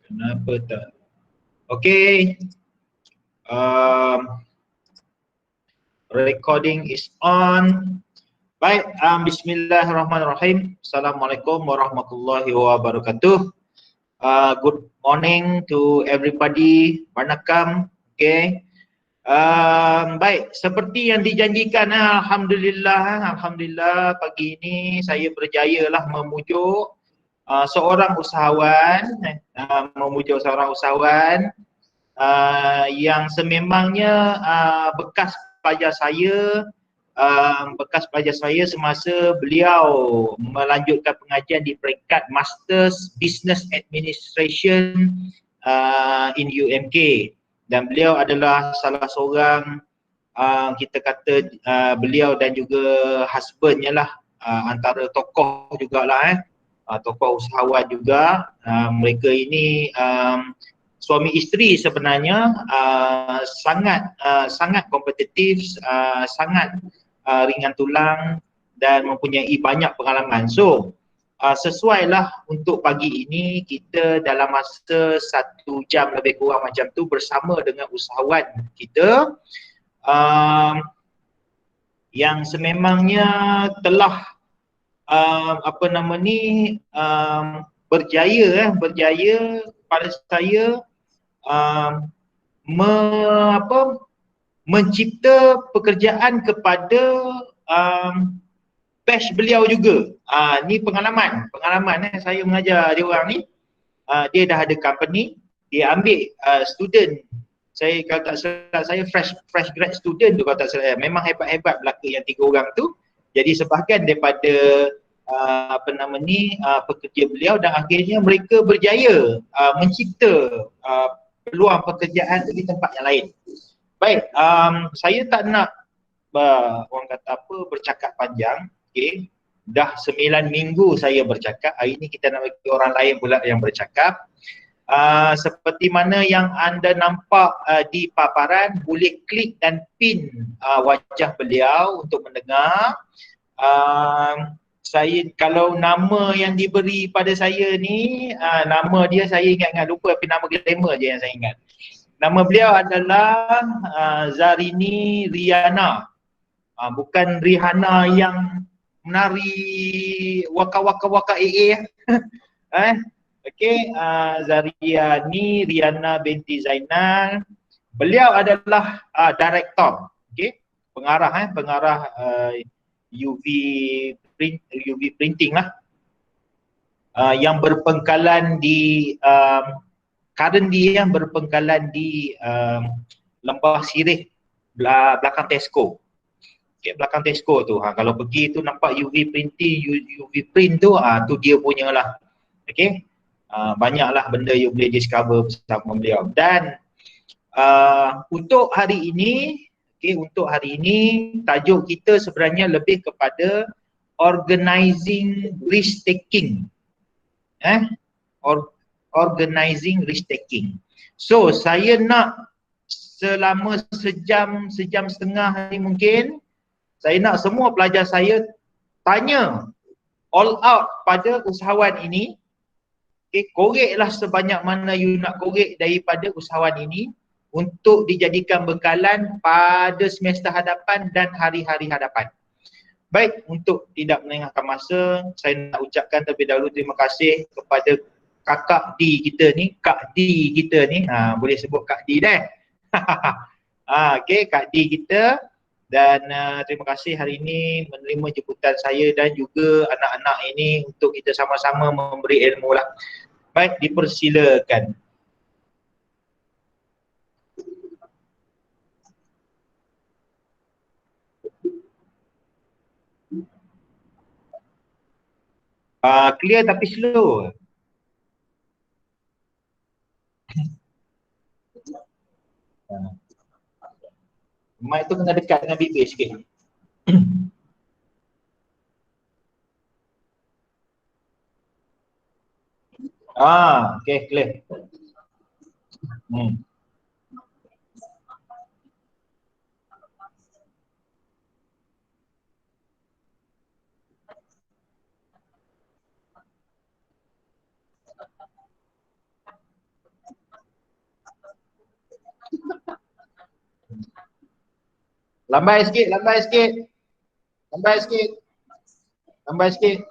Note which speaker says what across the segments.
Speaker 1: Kenapa tak? Okay. Recording is on. Baik, bismillahirrahmanirrahim. Assalamualaikum warahmatullahi wabarakatuh. Good morning to everybody. Vanakkam. Okay. Baik, seperti yang dijanjikan, Alhamdulillah pagi ini saya berjaya lah memujuk seorang usahawan, yang sememangnya bekas pelajar saya semasa beliau melanjutkan pengajian di peringkat Masters Business Administration in UMK, dan beliau adalah salah seorang kita kata beliau dan juga husbandnya lah antara tokoh jugalah tokoh usahawan juga. Mereka ini suami isteri sebenarnya, sangat kompetitif, sangat ringan tulang dan mempunyai banyak pengalaman. So sesuailah untuk pagi ini kita dalam masa 1 jam lebih kurang macam tu bersama dengan usahawan kita yang sememangnya telah berjaya pada saya mencipta pekerjaan kepada batch beliau juga. Ni pengalaman saya mengajar dia orang ni. Dia dah ada company, dia ambil student. Saya kalau tak salah saya fresh grad student tu kalau tak salah. Memang hebat-hebat belaka yang 3 orang tu. Jadi sebahagian daripada pekerja beliau, dan akhirnya mereka berjaya mencipta peluang pekerjaan di tempat yang lain. Baik, saya tak nak orang kata apa bercakap panjang. Okey. Dah 9 minggu saya bercakap. Hari ni kita nak bagi orang lain pula yang bercakap. Seperti mana yang anda nampak di paparan, boleh klik dan pin wajah beliau untuk mendengar. Saya kalau nama yang diberi pada saya ni, nama dia saya ingat lupa, tapi nama glamour je yang saya ingat. Nama beliau adalah Zarini Riana. Bukan Rihanna yang menari waka AA. Okey, Zariani Riana binti Zainal. Beliau adalah director, okey, pengarah UV printing lah, yang berpangkalan di currently yang berpangkalan di Lembah Sirih belakang Tesco. Okay, belakang Tesco tu. Kalau pergi tu nampak UV printing, UV print tu, tu dia punya lah. Okey. Banyaklah benda you boleh discover bersama beliau. Dan untuk hari ini, tajuk kita sebenarnya lebih kepada organizing risk taking. Organizing risk taking. So saya nak selama sejam setengah ni mungkin, saya nak semua pelajar saya tanya all out pada usahawan ini. Okay, koreklah sebanyak mana you nak korek daripada usahawan ini untuk dijadikan bekalan pada semester hadapan dan hari-hari hadapan. Baik, untuk tidak melengahkan masa, saya nak ucapkan terlebih dahulu terima kasih kepada Kak D kita ni, boleh sebut Kak D dah. Okey, Kak D kita, dan terima kasih hari ini menerima jemputan saya dan juga anak-anak ini untuk kita sama-sama memberi ilmu lah. Baik, dipersilakan. Clear tapi slow. Mic tu kena dekat dengan bibir sikit. Okay, clear. Lambai sikit, lambai sikit. Lambai sikit. Lambai sikit.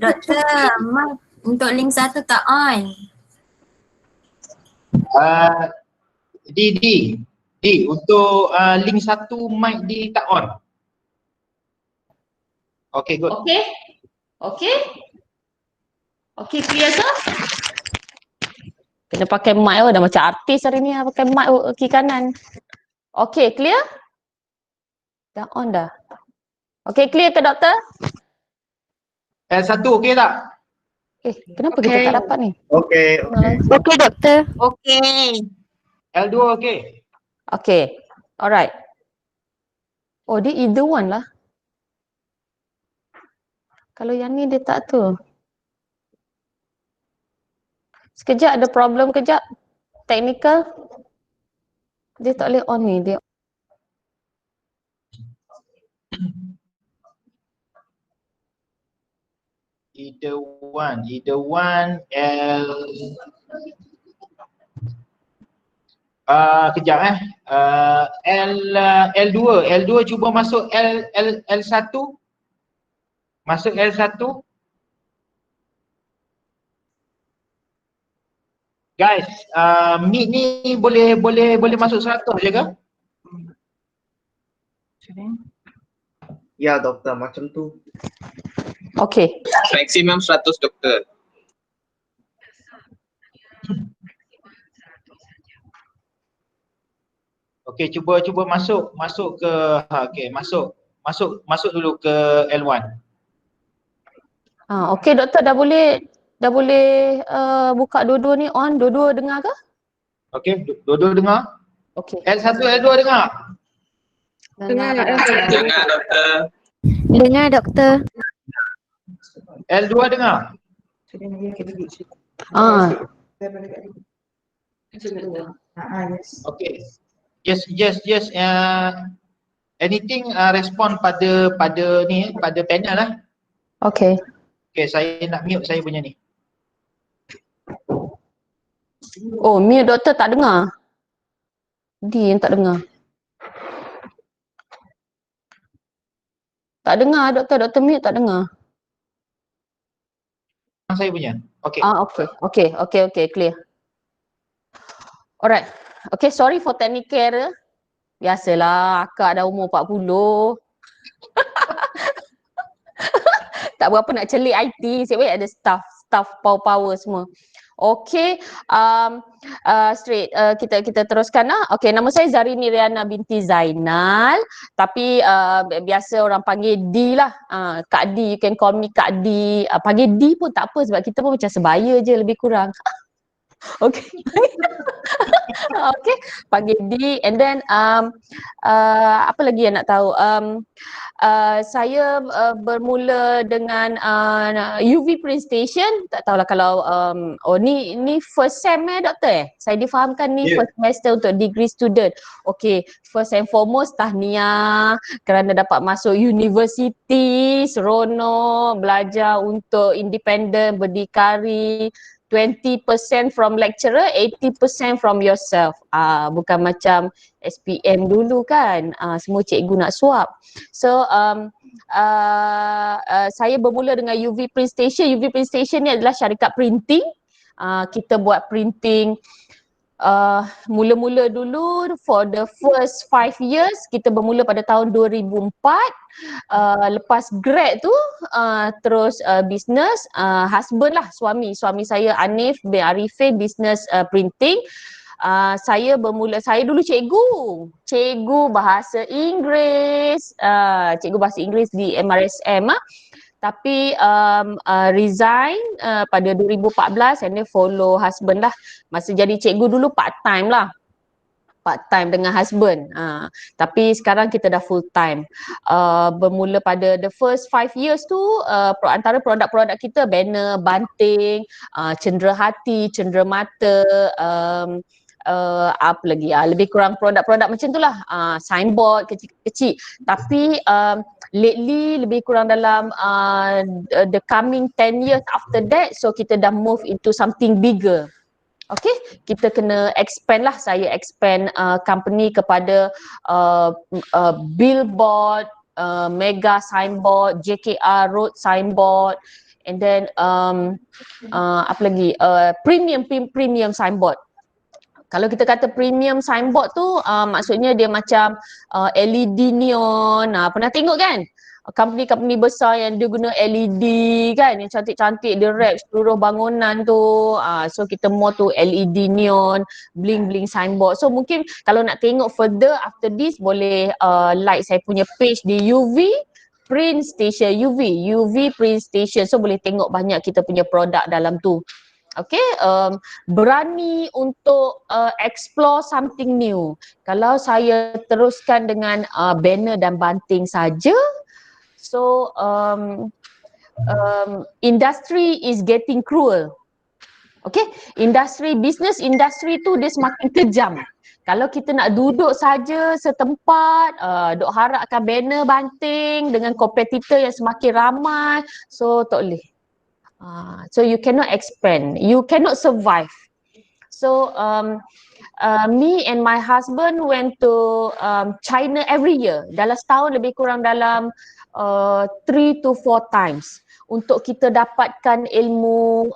Speaker 2: Doktor, mic untuk link 1 tak on.
Speaker 1: Di untuk link 1 mic di tak on. Okay, good.
Speaker 3: Okay, clear ke? Kena pakai mic dah macam artis hari ni pakai mic kiri kanan. Okay, clear? Dah on dah. Okay, clear ke doktor?
Speaker 1: L1 okay tak?
Speaker 3: Kenapa kita tak dapat ni?
Speaker 1: Okay.
Speaker 2: Okay, doktor.
Speaker 3: Okay.
Speaker 1: L2 okay.
Speaker 3: Okay, alright. Oh, dia either one lah. Kalau yang ni dia tak tu. Sekejap ada problem kejap. Technical. Dia tak boleh on ni. Dia
Speaker 1: Either one L kejap L2 cuba masuk L1. Masuk L1. Guys, mic ni boleh masuk 100 je ke?
Speaker 4: Ya doktor, macam tu.
Speaker 3: okay.
Speaker 5: Maksimum 100 doktor.
Speaker 1: Okey, cuba masuk ke masuk dulu ke L1.
Speaker 3: Okay doktor dah boleh buka dua-dua ni on, dua-dua dengar ke?
Speaker 1: Okey, dua-dua dengar.
Speaker 3: Okay.
Speaker 1: L1, L2 dengar.
Speaker 2: Dengar
Speaker 5: doktor.
Speaker 2: Dengar doktor.
Speaker 1: L2 dengar. Okey. Yes. Anything respon pada ni pada panel lah.
Speaker 3: Okay.
Speaker 1: Okey, saya nak mute saya punya ni.
Speaker 3: Oh, mute doktor tak dengar. Dia yang tak dengar. Tak dengar doktor mute tak dengar.
Speaker 1: Saya punya. Okey.
Speaker 3: Okay, clear. Alright. Okay, sorry for technical error. Biasalah, akak dah umur 40. Tak berapa nak celik IT, sebab ada staff power semua. Okay, straight kita teruskan lah. Okay, nama saya Zarini Riana binti Zainal, tapi biasa orang panggil D lah. Kak D, you can call me Kak D. Panggil D pun tak apa sebab kita pun macam sebaya je lebih kurang. Okay. Okay, panggil D and then apa lagi yang nak tahu? Saya bermula dengan UV Print Station. Tak tahulah kalau ni first sem doktor Saya difahamkan ni first semester untuk degree student. Okay, first and foremost tahniah kerana dapat masuk universiti, seronok, belajar untuk independent, berdikari. 20% from lecturer, 80% from yourself. Bukan macam SPM dulu kan, semua cikgu nak suap. So saya bermula dengan UV Print Station. UV Print Station ni adalah syarikat printing. Kita buat printing mula-mula dulu for the first 5 years. Kita bermula pada tahun 2004. Lepas grad tu terus business, husband lah, suami saya Anif bin Arifin, business printing. Saya dulu cikgu bahasa Inggeris, di MRSM tapi resign pada 2014 and then follow husband lah. Masa jadi cikgu dulu part time dengan husband. Tapi sekarang kita dah full time. Bermula pada the first 5 years tu, antara produk-produk kita banner, banting, cenderahati, cenderamata, apa lagi, lebih kurang produk-produk macam tu lah, signboard kecil-kecil. Tapi lately lebih kurang dalam the coming 10 years after that, so kita dah move into something bigger. Okay, kita kena expand lah. Saya expand company kepada billboard, mega signboard, JKR road signboard, and then apa lagi? Premium signboard. Kalau kita kata premium signboard tu maksudnya dia macam LED neon. Pernah tengok kan? Company-company besar yang dia guna LED kan, yang cantik-cantik, dia wrap seluruh bangunan tu. So kita more tu LED neon, bling-bling signboard. So mungkin kalau nak tengok further after this, boleh like saya punya page di UV Print Station, UV Print Station. So boleh tengok banyak kita punya produk dalam tu. Okay, berani untuk explore something new. Kalau saya teruskan dengan banner dan banting saja, so industry is getting cruel. Okay, business industry tu dia semakin kejam. Kalau kita nak duduk saja setempat, duk harapkan banner banting dengan kompetitor yang semakin ramai, so tak boleh. So you cannot expand, you cannot survive. So me and my husband went to China every year. Dalam setahun lebih kurang dalam 3 to 4 times untuk kita dapatkan ilmu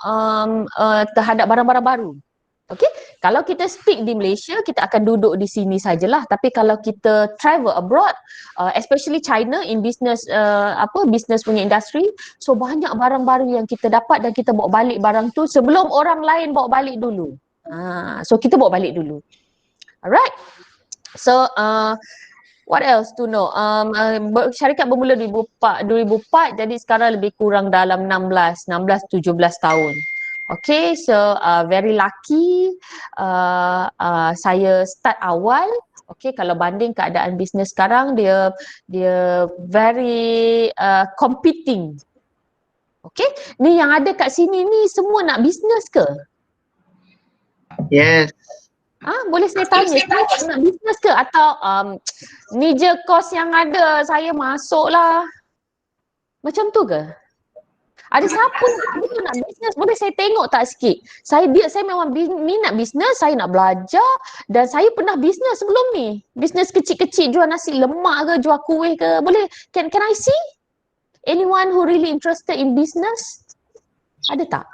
Speaker 3: terhadap barang-barang baru. Okay, kalau kita stick di Malaysia, kita akan duduk di sini sajalah. Tapi kalau kita travel abroad, especially China in business, business punya industri, so banyak barang baru yang kita dapat dan kita bawa balik barang tu sebelum orang lain bawa balik dulu. So kita bawa balik dulu. Alright. So what else to know? Syarikat bermula 2004, jadi sekarang lebih kurang dalam 16-17 tahun. Okay, so very lucky saya start awal. Okay, kalau banding keadaan bisnes sekarang, dia very competing. Okay, ni yang ada kat sini ni semua nak bisnes ke?
Speaker 4: Yes.
Speaker 3: Boleh saya tanya, semua nak bisnes ke? Atau ni je kos yang ada, saya masuk lah. Macam tu ke? Ada siapa nak bisnes? Boleh saya tengok tak sikit? Saya memang minat bisnes, saya nak belajar dan saya pernah bisnes sebelum ni. Bisnes kecil-kecil, jual nasi lemak ke, jual kuih ke. Boleh, can I see? Anyone who really interested in business? Ada tak?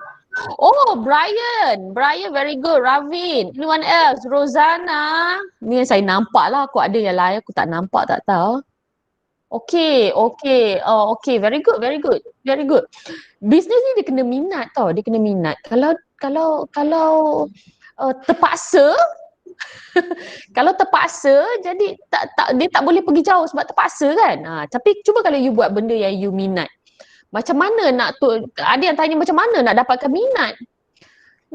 Speaker 3: Oh, Brian very good. Ravin, anyone else? Rosanna. Ni yang saya nampak lah, aku ada yang lain aku tak nampak, tak tahu. Okay. Oh, okay. Very good. Bisnes ni dia kena minat tau. Dia kena minat. Kalau terpaksa, kalau terpaksa, jadi dia tak boleh pergi jauh sebab terpaksa kan. Tapi cuba kalau you buat benda yang you minat. Macam mana ada yang tanya macam mana nak dapatkan minat?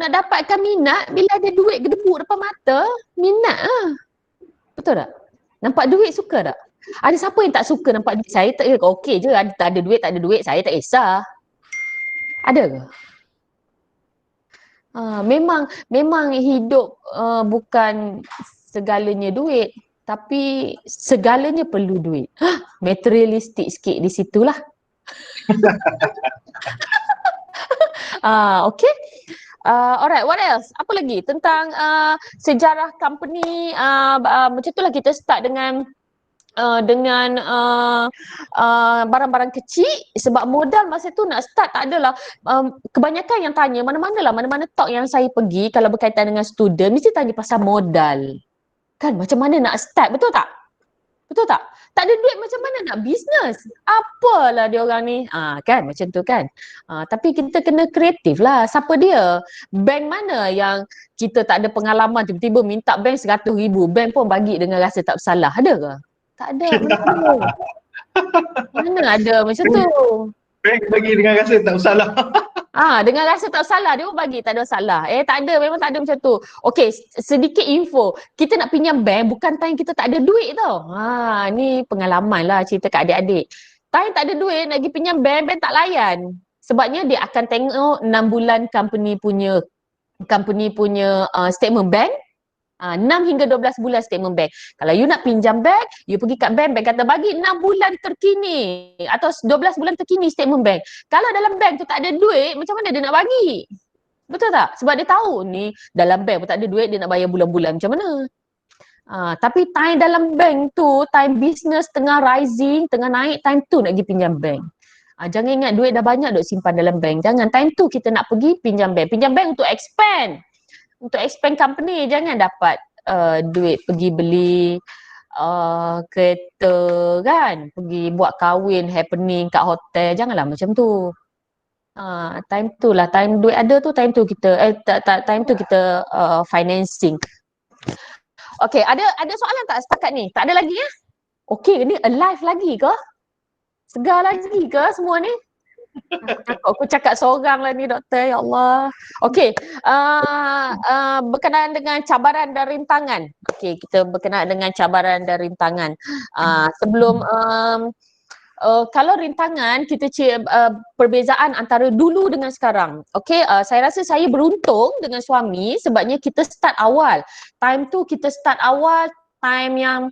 Speaker 3: Nak dapatkan minat bila ada duit gedebuk depan mata, minat lah. Betul tak? Nampak duit suka tak? Ada siapa yang tak suka nampak duit? Saya tak okey je, tak ada duit, saya tak kisah. Ada ke? Memang hidup bukan segalanya duit, tapi segalanya perlu duit. Materialistik sikit di situlah. Okay. Alright, what else? Apa lagi tentang sejarah company? Macam itulah kita start dengan barang-barang kecil sebab modal masa tu nak start tak adalah. Kebanyakan yang tanya mana-mana talk yang saya pergi kalau berkaitan dengan student mesti tanya pasal modal. Kan macam mana nak start, betul tak? Tak ada duit macam mana nak bisnes? Apalah dia orang ni. Kan macam tu kan. Tapi kita kena kreatif lah. Siapa dia? Bank mana yang kita tak ada pengalaman tiba-tiba minta bank 100,000. Bank pun bagi dengan rasa tak bersalah. Ada ke? Tak ada. Mana ada macam tu?
Speaker 1: Bank bagi dengan rasa tak bersalah.
Speaker 3: Dengan rasa tak salah dia pun bagi, tak ada salah. Tak ada, memang tak ada macam tu. Okey, sedikit info. Kita nak pinjam bank bukan time kita tak ada duit tau. Ni pengalaman lah cerita kat adik-adik. Time tak ada duit nak pergi pinjam bank tak layan. Sebabnya dia akan tengok 6 bulan company punya statement bank. 6 hingga 12 bulan statement bank. Kalau you nak pinjam bank, you pergi kat bank kata bagi 6 bulan terkini atau 12 bulan terkini statement bank. Kalau dalam bank tu tak ada duit, macam mana dia nak bagi? Betul tak? Sebab dia tahu ni dalam bank pun tak ada duit, dia nak bayar bulan-bulan macam mana. Tapi time dalam bank tu, time business tengah rising, tengah naik, time tu nak pergi pinjam bank. Jangan ingat duit dah banyak duk simpan dalam bank. Jangan, time tu kita nak pergi pinjam bank. Pinjam bank untuk expand. Untuk expand company. Jangan dapat duit pergi beli kereta kan. Pergi buat kahwin, happening kat hotel. Janganlah macam tu. Time tu lah, time duit ada tu, time tu kita time tu kita financing. Okay, ada soalan tak setakat ni? Tak ada lagi ya? Okay, ni alive lagi ke? Segar lagi ke semua ni? Aku cakap seorang lah ni doktor, ya Allah. Okay, berkenaan dengan cabaran dan rintangan. Okay, kita berkenaan dengan cabaran dan rintangan. Sebelum kalau rintangan, kita perbezaan antara dulu dengan sekarang. Okay, saya rasa saya beruntung dengan suami sebabnya kita start awal. Time tu kita start awal, time yang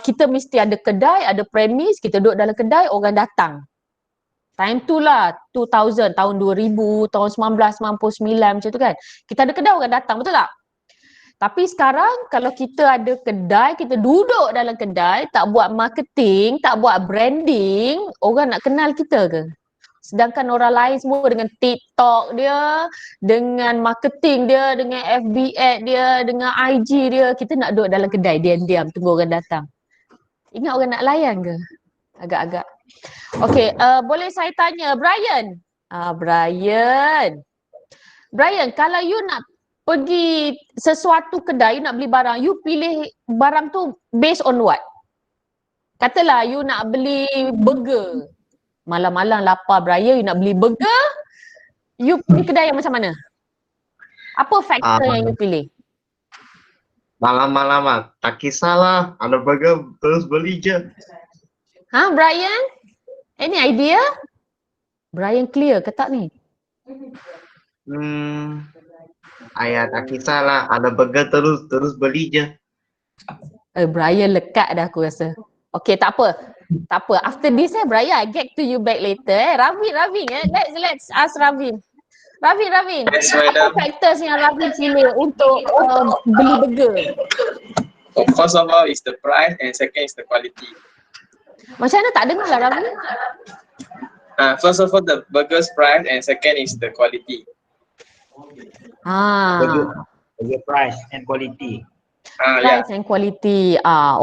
Speaker 3: kita mesti ada kedai, ada premis, kita duduk dalam kedai, orang datang. Time tu lah, 2000, tahun 2000, tahun 1999 macam tu kan. Kita ada kedai, orang datang, betul tak? Tapi sekarang kalau kita ada kedai, kita duduk dalam kedai, tak buat marketing, tak buat branding, orang nak kenal kita ke? Sedangkan orang lain semua dengan TikTok dia, dengan marketing dia, dengan FB ad dia, dengan IG dia, kita nak duduk dalam kedai diam-diam tunggu orang datang. Ingat orang nak layan ke? Agak-agak. Okay, boleh saya tanya Brian? Brian, kalau you nak pergi sesuatu kedai, you nak beli barang, you pilih barang tu based on what? Katalah you nak beli burger. Malam-malam lapar Brian, you nak beli burger, you pergi kedai yang macam mana? Apa faktor yang you pilih?
Speaker 4: Malam-malam tak kisahlah, ada burger terus beli je.
Speaker 3: Brian? Any idea? Brian clear ke tak ni?
Speaker 4: Ayah tak kisahlah, ada burger terus beli je.
Speaker 3: Brian lekat dah aku rasa. Okay, tak apa. After this Brian, I get to you back later. Ravin, let's ask Ravin. Ravin.
Speaker 5: Yes,
Speaker 3: Apa
Speaker 5: madam.
Speaker 3: factors yang Ravin pilih untuk beli burger?
Speaker 5: First of all is the price and second is the quality.
Speaker 3: Macam mana tak dengar lah Ravin?
Speaker 5: First of all, the burger's price and second is the quality.
Speaker 1: Burger price and quality.
Speaker 5: Yeah.
Speaker 3: Price and quality.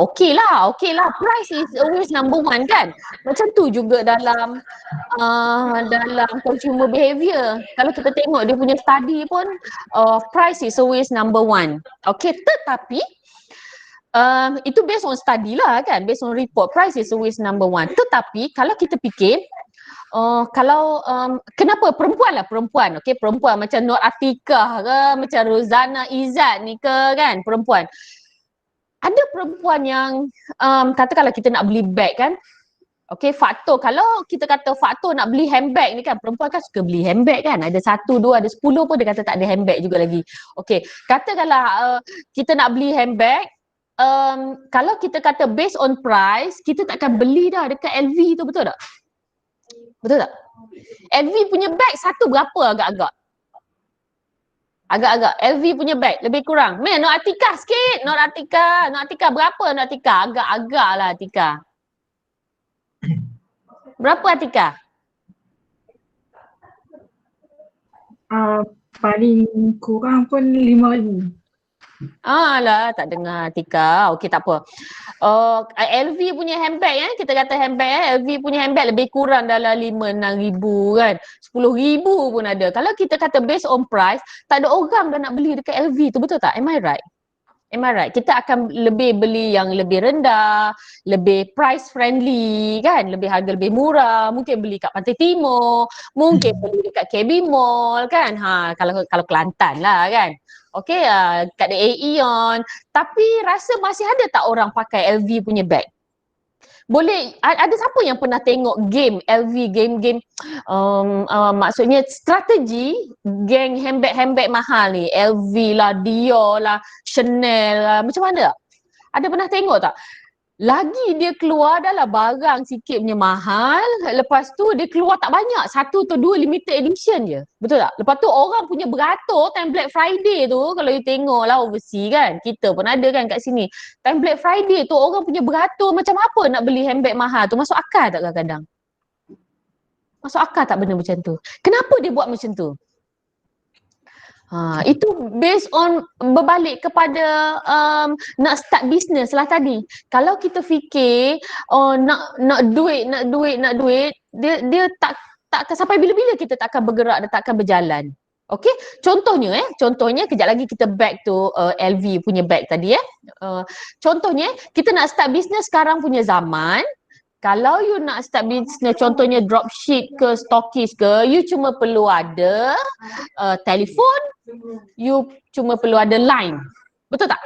Speaker 3: Okay lah. Price is always number one kan? Macam tu juga dalam consumer behavior. Kalau kita tengok dia punya study pun, price is always number one. Okay, tetapi itu based on study lah kan, based on report, price is always number one. Tetapi kalau kita fikir, kenapa perempuan, okay, perempuan macam Nur Atikah ke, macam Rozana Izzat ni ke kan, perempuan. Ada perempuan yang katakanlah kita nak beli bag kan, okay, faktor, kalau kita kata faktor nak beli handbag ni kan, perempuan kan suka beli handbag kan, ada 1, 2, ada 10 pun dia kata tak ada handbag juga lagi. Okay, katakanlah kita nak beli handbag, kalau kita kata based on price, kita takkan beli dah dekat LV tu, betul tak? Betul tak? LV punya bag satu berapa agak-agak? Agak-agak LV punya bag lebih kurang. Nur Atikah sikit. Nur Atikah berapa Nur Atikah? Agak-agak lah Atikah. Berapa Atikah?
Speaker 6: Paling kurang pun 5,000.
Speaker 3: Lah tak dengar Atikah. Okey, tak apa. LV punya handbag kita kata handbag LV punya handbag lebih kurang dalam 5-6 ribu kan. 10 ribu pun ada. Kalau kita kata based on price, tak ada orang dah nak beli dekat LV tu, betul tak? Am I right? Kita akan lebih beli yang lebih rendah, lebih price friendly kan, lebih harga lebih murah, mungkin beli kat Pantai Timur, mungkin beli dekat KB Mall kan. Kalau Kelantan lah kan. Okay, kat Aeon. Tapi rasa masih ada tak orang pakai LV punya bag? Boleh, ada siapa yang pernah tengok game LV, game maksudnya strategi geng handbag mahal ni, LV lah, Dior lah, Chanel lah, macam mana tak? Ada pernah tengok tak? Lagi dia keluar dah lah barang sikit punya mahal. Lepas tu dia keluar tak banyak. 1 atau 2 limited edition je. Betul tak? Lepas tu orang punya beratur time Black Friday tu. Kalau you tengok lah overseas kan. Kita pun ada kan kat sini. Time Black Friday tu orang punya beratur macam apa nak beli handbag mahal tu. Masuk akal tak kadang-kadang? Masuk akal tak benda macam tu? Kenapa dia buat macam tu? Itu based on berbalik kepada nak start business lah tadi. Kalau kita fikir nak duit, dia tak sampai bila-bila kita tak akan bergerak dan tak akan berjalan. Okey, contohnya kejap lagi kita back to LV punya bag tadi contohnya kita nak start business sekarang punya zaman. Kalau you nak start business, contohnya dropship ke, stokis ke, you cuma perlu ada telefon, you cuma perlu ada line. Betul tak?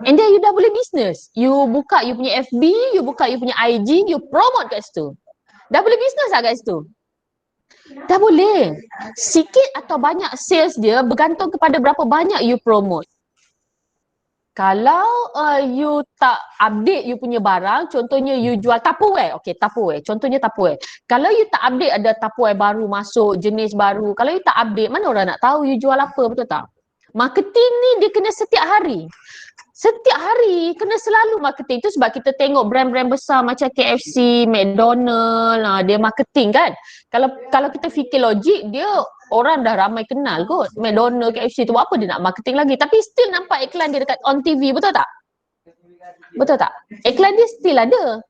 Speaker 3: And then you dah boleh business. You buka you punya FB, you buka you punya IG, you promote kat situ. Dah boleh business tak kat situ? Dah boleh. Sikit atau banyak sales dia bergantung kepada berapa banyak you promote. Kalau you tak update you punya barang, contohnya you jual Tupperware. Okay, Tupperware. Contohnya Tupperware. Kalau you tak update ada Tupperware baru masuk, jenis baru. Kalau you tak update, mana orang nak tahu you jual apa, betul tak? Marketing ni dia kena setiap hari. Setiap hari kena selalu marketing. Itu sebab kita tengok brand-brand besar macam KFC, McDonald, dia marketing kan. Kalau kita fikir logik, dia orang dah ramai kenal kot. McDonald, KFC tu buat apa dia nak marketing lagi. Tapi still nampak iklan dia dekat on TV, betul tak? Betul tak? Iklan dia still ada.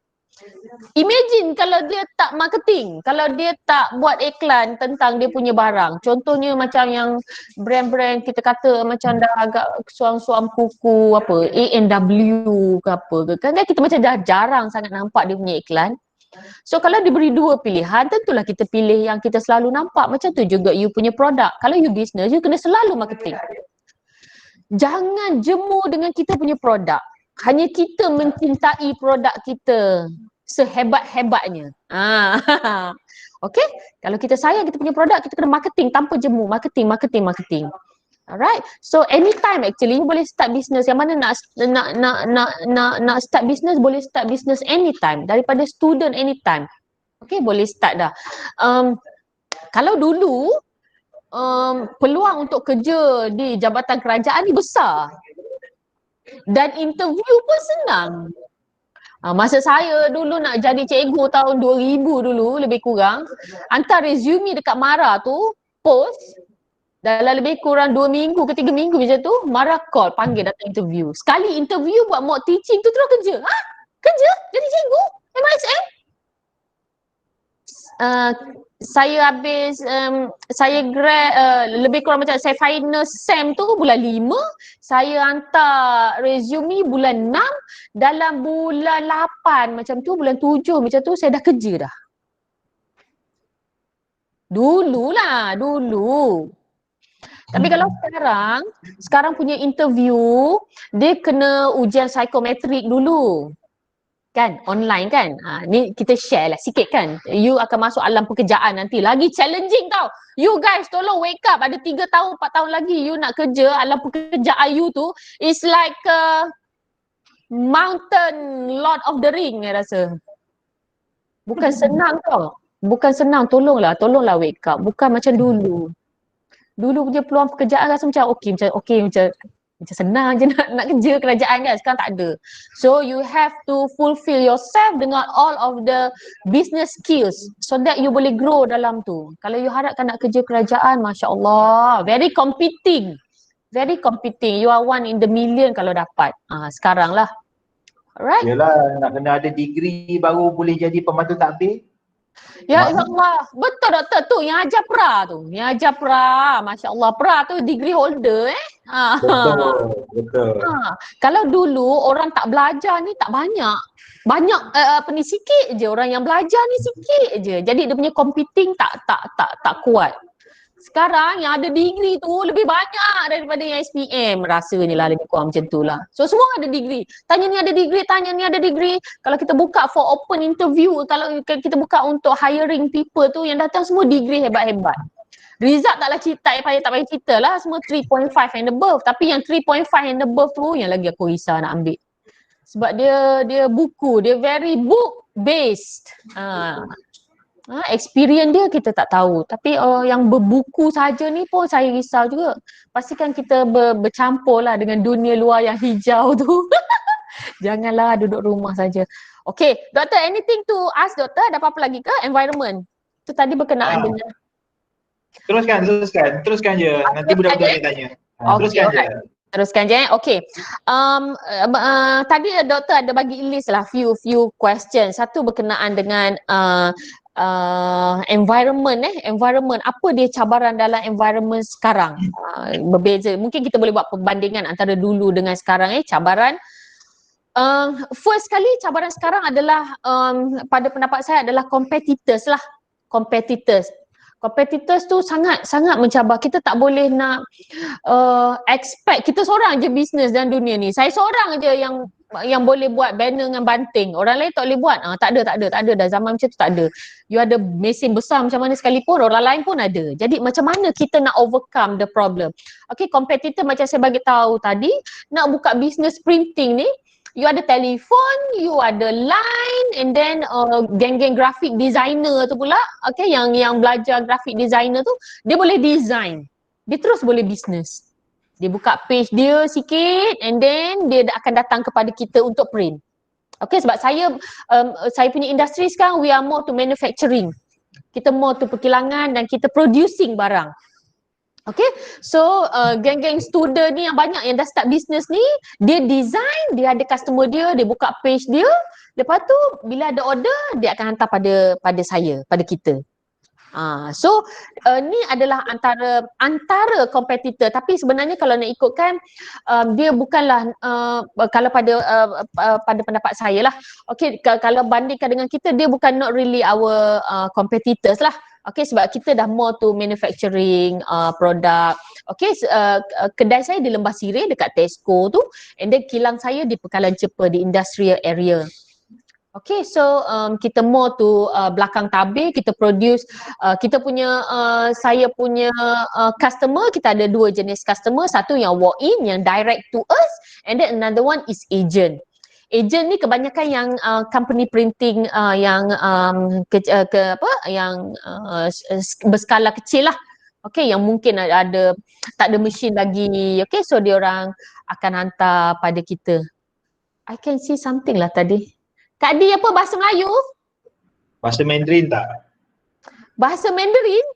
Speaker 3: Imagine kalau dia tak marketing, kalau dia tak buat iklan tentang dia punya barang. Contohnya macam yang brand-brand kita kata macam dah agak suam-suam kuku apa, A&W ke apa ke. Kan kita macam dah jarang sangat nampak dia punya iklan. So kalau diberi 2 pilihan, tentulah kita pilih yang kita selalu nampak. Macam tu juga you punya produk. Kalau you business, you kena selalu marketing. Jangan jemu dengan kita punya produk. Hanya kita mencintai produk kita sehebat-hebatnya. Okay? Kalau kita sayang kita punya produk, kita kena marketing tanpa jemu. Marketing. Alright? So anytime actually you boleh start business. Yang mana nak start business, boleh start business anytime. Daripada student anytime. Okay? Boleh start dah. Kalau dulu peluang untuk kerja di jabatan kerajaan ni besar. Dan interview pun senang. Masa saya dulu nak jadi cikgu tahun 2000 dulu lebih kurang, hantar resume dekat Mara tu, post dalam lebih kurang 2 minggu ke 3 minggu macam tu, Mara call, panggil datang interview. Sekali interview buat mock teaching tu terus kerja. Kerja? Jadi cikgu? MSM? Saya habis, saya grad lebih kurang macam saya final SEM tu bulan 5, saya hantar resume bulan 6, dalam bulan 8 macam tu, bulan 7 macam tu saya dah kerja dah. Dulu. Tapi kalau sekarang punya interview, dia kena ujian psikometrik dulu. Kan, online kan. Ni kita share lah sikit kan. You akan masuk alam pekerjaan nanti. Lagi challenging tau. You guys tolong wake up. Ada 3 tahun, 4 tahun lagi you nak kerja. Alam pekerjaan you tu is like mountain Lord of the Ring saya rasa. Bukan senang tau. Bukan senang. Tolonglah wake up. Bukan macam dulu. Dulu punya peluang pekerjaan rasa macam macam senang je nak kerja kerajaan kan. Sekarang tak ada. So you have to fulfill yourself dengan all of the business skills so that you boleh grow dalam tu. Kalau you harapkan nak kerja kerajaan, Masya Allah, very competing. You are one in the million kalau dapat. Sekarang lah. Alright.
Speaker 1: Yelah, nak kena ada degree baru boleh jadi pembantu takbir.
Speaker 3: Ya Allah, betul doktor tu yang ajar pra tu. Yang ajar pra, Masya Allah, pra tu degree holder
Speaker 1: Betul.
Speaker 3: Kalau dulu orang tak belajar ni tak banyak. Banyak ni sikit je orang yang belajar ni sikit je. Jadi dia punya competing tak kuat. Sekarang yang ada degree tu lebih banyak daripada yang SPM. Rasanya lah lebih kurang macam tu lah. So semua ada degree. Tanya ni ada degree. Kalau kita buka for open interview, kalau kita buka untuk hiring people tu, yang datang semua degree hebat-hebat. Result tak payah cerita lah. Semua 3.5 and above. Tapi yang 3.5 and above tu yang lagi aku risau nak ambil. Sebab dia buku, dia very book based. Experience dia kita tak tahu. Tapi yang berbuku saja ni pun saya risau juga. Pastikan kita bercampur lah dengan dunia luar yang hijau tu. Janganlah duduk rumah saja. Okay, doktor, anything to ask doktor? Ada apa-apa lagi ke? Environment. Itu tadi berkenaan dengan.
Speaker 1: Teruskan je. Nanti budak-budak yang tanya. Teruskan je.
Speaker 3: Teruskan je. Okay. Tadi doktor ada bagi list lah few questions. Satu berkenaan dengan environment environment, apa dia cabaran dalam environment sekarang, berbeza. Mungkin kita boleh buat perbandingan antara dulu dengan sekarang. Cabaran first kali, cabaran sekarang adalah pada pendapat saya adalah competitors tu sangat mencabar. Kita tak boleh nak expect kita seorang je bisnes dalam dunia ni. Saya seorang je yang boleh buat banner dengan banting. Orang lain tak boleh buat. Tak ada dah, zaman macam tu tak ada. You ada mesin besar macam mana sekalipun, orang lain pun ada. Jadi macam mana kita nak overcome the problem? Okay, competitor macam saya bagi tahu tadi, nak buka bisnes printing ni, you ada telefon, you ada line, and then geng-geng graphic designer tu pula, okay, yang belajar graphic designer tu, dia boleh design. Dia terus boleh bisnes. Dia buka page dia sikit, and then dia akan datang kepada kita untuk print. Okay, sebab saya punya industri sekarang, we are more to manufacturing. Kita more to perkilangan dan kita producing barang. Okay, so geng-geng student ni yang banyak yang dah start business ni, dia design, dia ada customer dia buka page dia, lepas tu bila ada order, dia akan hantar pada saya, pada kita. So ni adalah antara kompetitor, tapi sebenarnya kalau nak ikutkan dia bukanlah kalau pada pendapat saya lah, okay, kalau bandingkan dengan kita, dia bukan not really our competitors lah. Okay, sebab kita dah more to manufacturing produk. Okay, kedai saya di Lembah Sireh dekat Tesco tu, and then kilang saya di Pekalan Cepa di industrial area. Okay, so kita more to belakang tabir, kita produce, kita punya, saya punya customer, kita ada dua jenis customer, satu yang walk in, yang direct to us, and then another one is agent. Agent ni kebanyakan yang company printing yang berskala kecil lah. Okay, yang mungkin tak ada mesin lagi. Okay, so dia orang akan hantar pada kita. I can see something lah tadi. Kak Di, apa bahasa Melayu?
Speaker 1: Bahasa Mandarin tak?
Speaker 3: Bahasa Mandarin?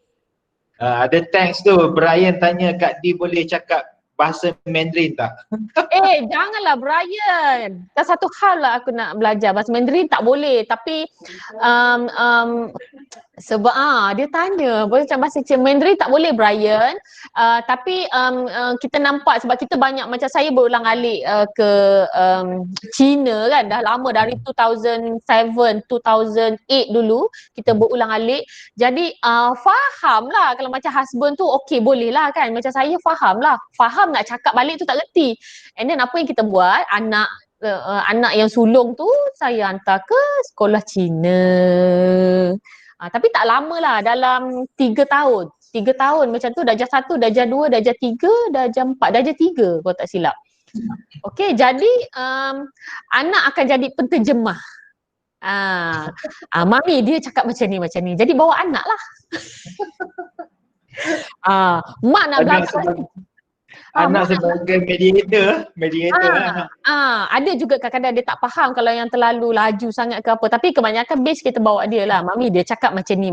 Speaker 1: Ada thanks tu, Brian tanya Kak Di boleh cakap bahasa Mandarin tak?
Speaker 3: Janganlah Brian. Satu hal lah aku nak belajar bahasa Mandarin, tak boleh. Tapi sebab dia tanya boleh cakap bahasa Mandarin, tak boleh Brian. Tapi kita nampak sebab kita banyak, macam saya berulang-alik ke China kan, dah lama dari 2007, 2008 dulu kita berulang-alik. Jadi faham lah kalau macam husband tu okey boleh lah kan. Macam saya faham nak cakap balik tu tak reti. And then apa yang kita buat, anak yang sulung tu saya hantar ke sekolah Cina. Tapi tak lama lah, dalam 3 tahun. 3 tahun macam tu, darjah 1, darjah 2, darjah 3, darjah 4, darjah 3 kalau tak silap. Okey, jadi anak akan jadi penterjemah. Mami dia cakap macam ni. Jadi bawa anak lah. Mak nak belajar.
Speaker 1: Anak sebagai mediator.
Speaker 3: Ada juga kadang-kadang dia tak faham kalau yang terlalu laju sangat ke apa. Tapi kebanyakan base kita bawa dia lah. Mami dia cakap macam ni.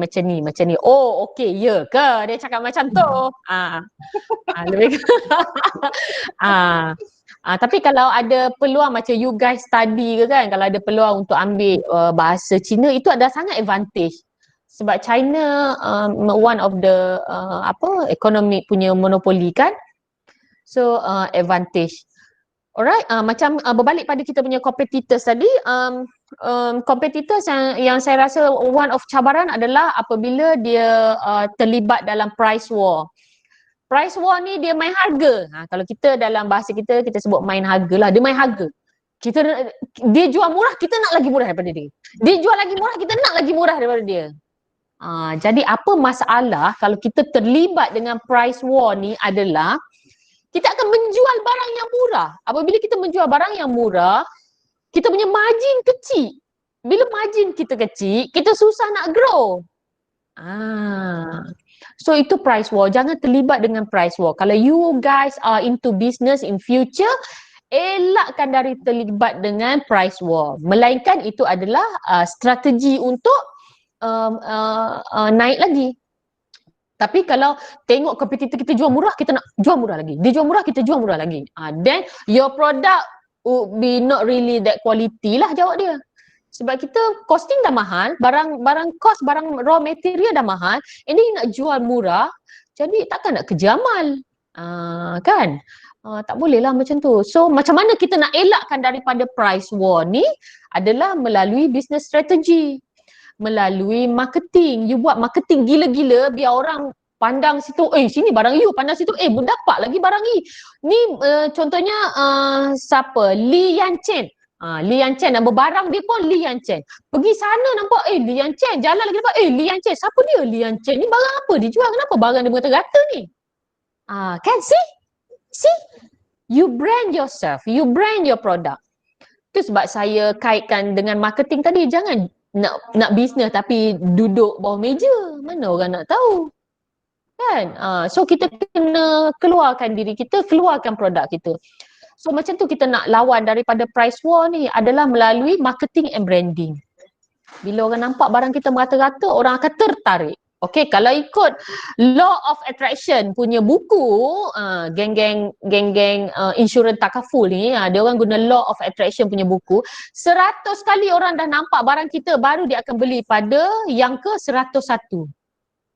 Speaker 3: Oh okey, ya ke? Dia cakap macam tu. Lebih tapi kalau ada peluang macam you guys study ke kan, kalau ada peluang untuk ambil bahasa Cina, itu ada sangat advantage. Sebab China one of the economic punya monopoli kan. So advantage. Alright, macam berbalik pada kita punya competitors tadi, competitors yang saya rasa one of cabaran adalah apabila dia terlibat dalam price war. Price war ni dia main harga. Kalau kita dalam bahasa kita sebut main harga lah. Dia main harga. Dia jual murah, kita nak lagi murah daripada dia. Dia jual lagi murah, kita nak lagi murah daripada dia. Jadi apa masalah kalau kita terlibat dengan price war ni adalah kita akan menjual barang yang murah. Apabila kita menjual barang yang murah, kita punya margin kecil. Bila margin kita kecil, kita susah nak grow. So itu price war. Jangan terlibat dengan price war. Kalau you guys are into business in future, elakkan dari terlibat dengan price war. Melainkan itu adalah strategi untuk naik lagi. Tapi kalau tengok kompetitor kita jual murah, kita nak jual murah lagi. Dia jual murah, kita jual murah lagi. Then your product would be not really that quality lah, jawab dia. Sebab kita costing dah mahal, barang raw material dah mahal, and then nak jual murah, jadi takkan nak kerja amal. Kan? Tak boleh lah macam tu. So macam mana kita nak elakkan daripada price war ni adalah melalui business strategy. Melalui marketing. You buat marketing gila-gila biar orang pandang situ, sini barang you, pandang situ, dapat lagi barang ni. Ni contohnya siapa? Li Yan Chen. Li Yan Chen, nama barang dia pun Li Yan Chen. Pergi sana nampak, Li Yan Chen. Jalan lagi nampak, Li Yan Chen. Siapa dia Li Yan Chen? Ni barang apa dia jual? Kenapa barang dia bergata-gata ni? Kan, see? You brand yourself. You brand your product. Itu sebab saya kaitkan dengan marketing tadi. Jangan nak bisnes tapi duduk bawah meja. Mana orang nak tahu? Kan? So kita kena keluarkan diri kita, keluarkan produk kita. So macam tu kita nak lawan daripada price war ni adalah melalui marketing and branding. Bila orang nampak barang kita merata-rata, orang akan tertarik. Okay, kalau ikut Law of Attraction punya buku, geng-geng insurans takaful ni, dia orang guna Law of Attraction punya buku, 100 kali orang dah nampak barang kita, baru dia akan beli pada yang ke 101.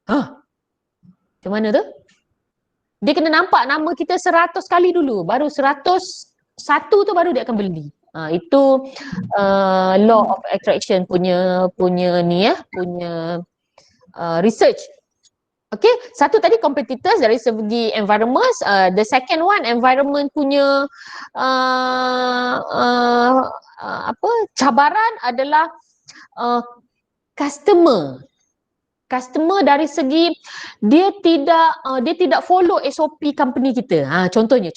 Speaker 3: Macam mana tu? Dia kena nampak nama kita 100 kali dulu, baru 101 tu baru dia akan beli. Itu Law of Attraction punya ni punya research. Okay, satu tadi competitors dari segi environment, the second one environment punya cabaran adalah customer. Customer dari segi dia tidak follow SOP company kita. Contohnya.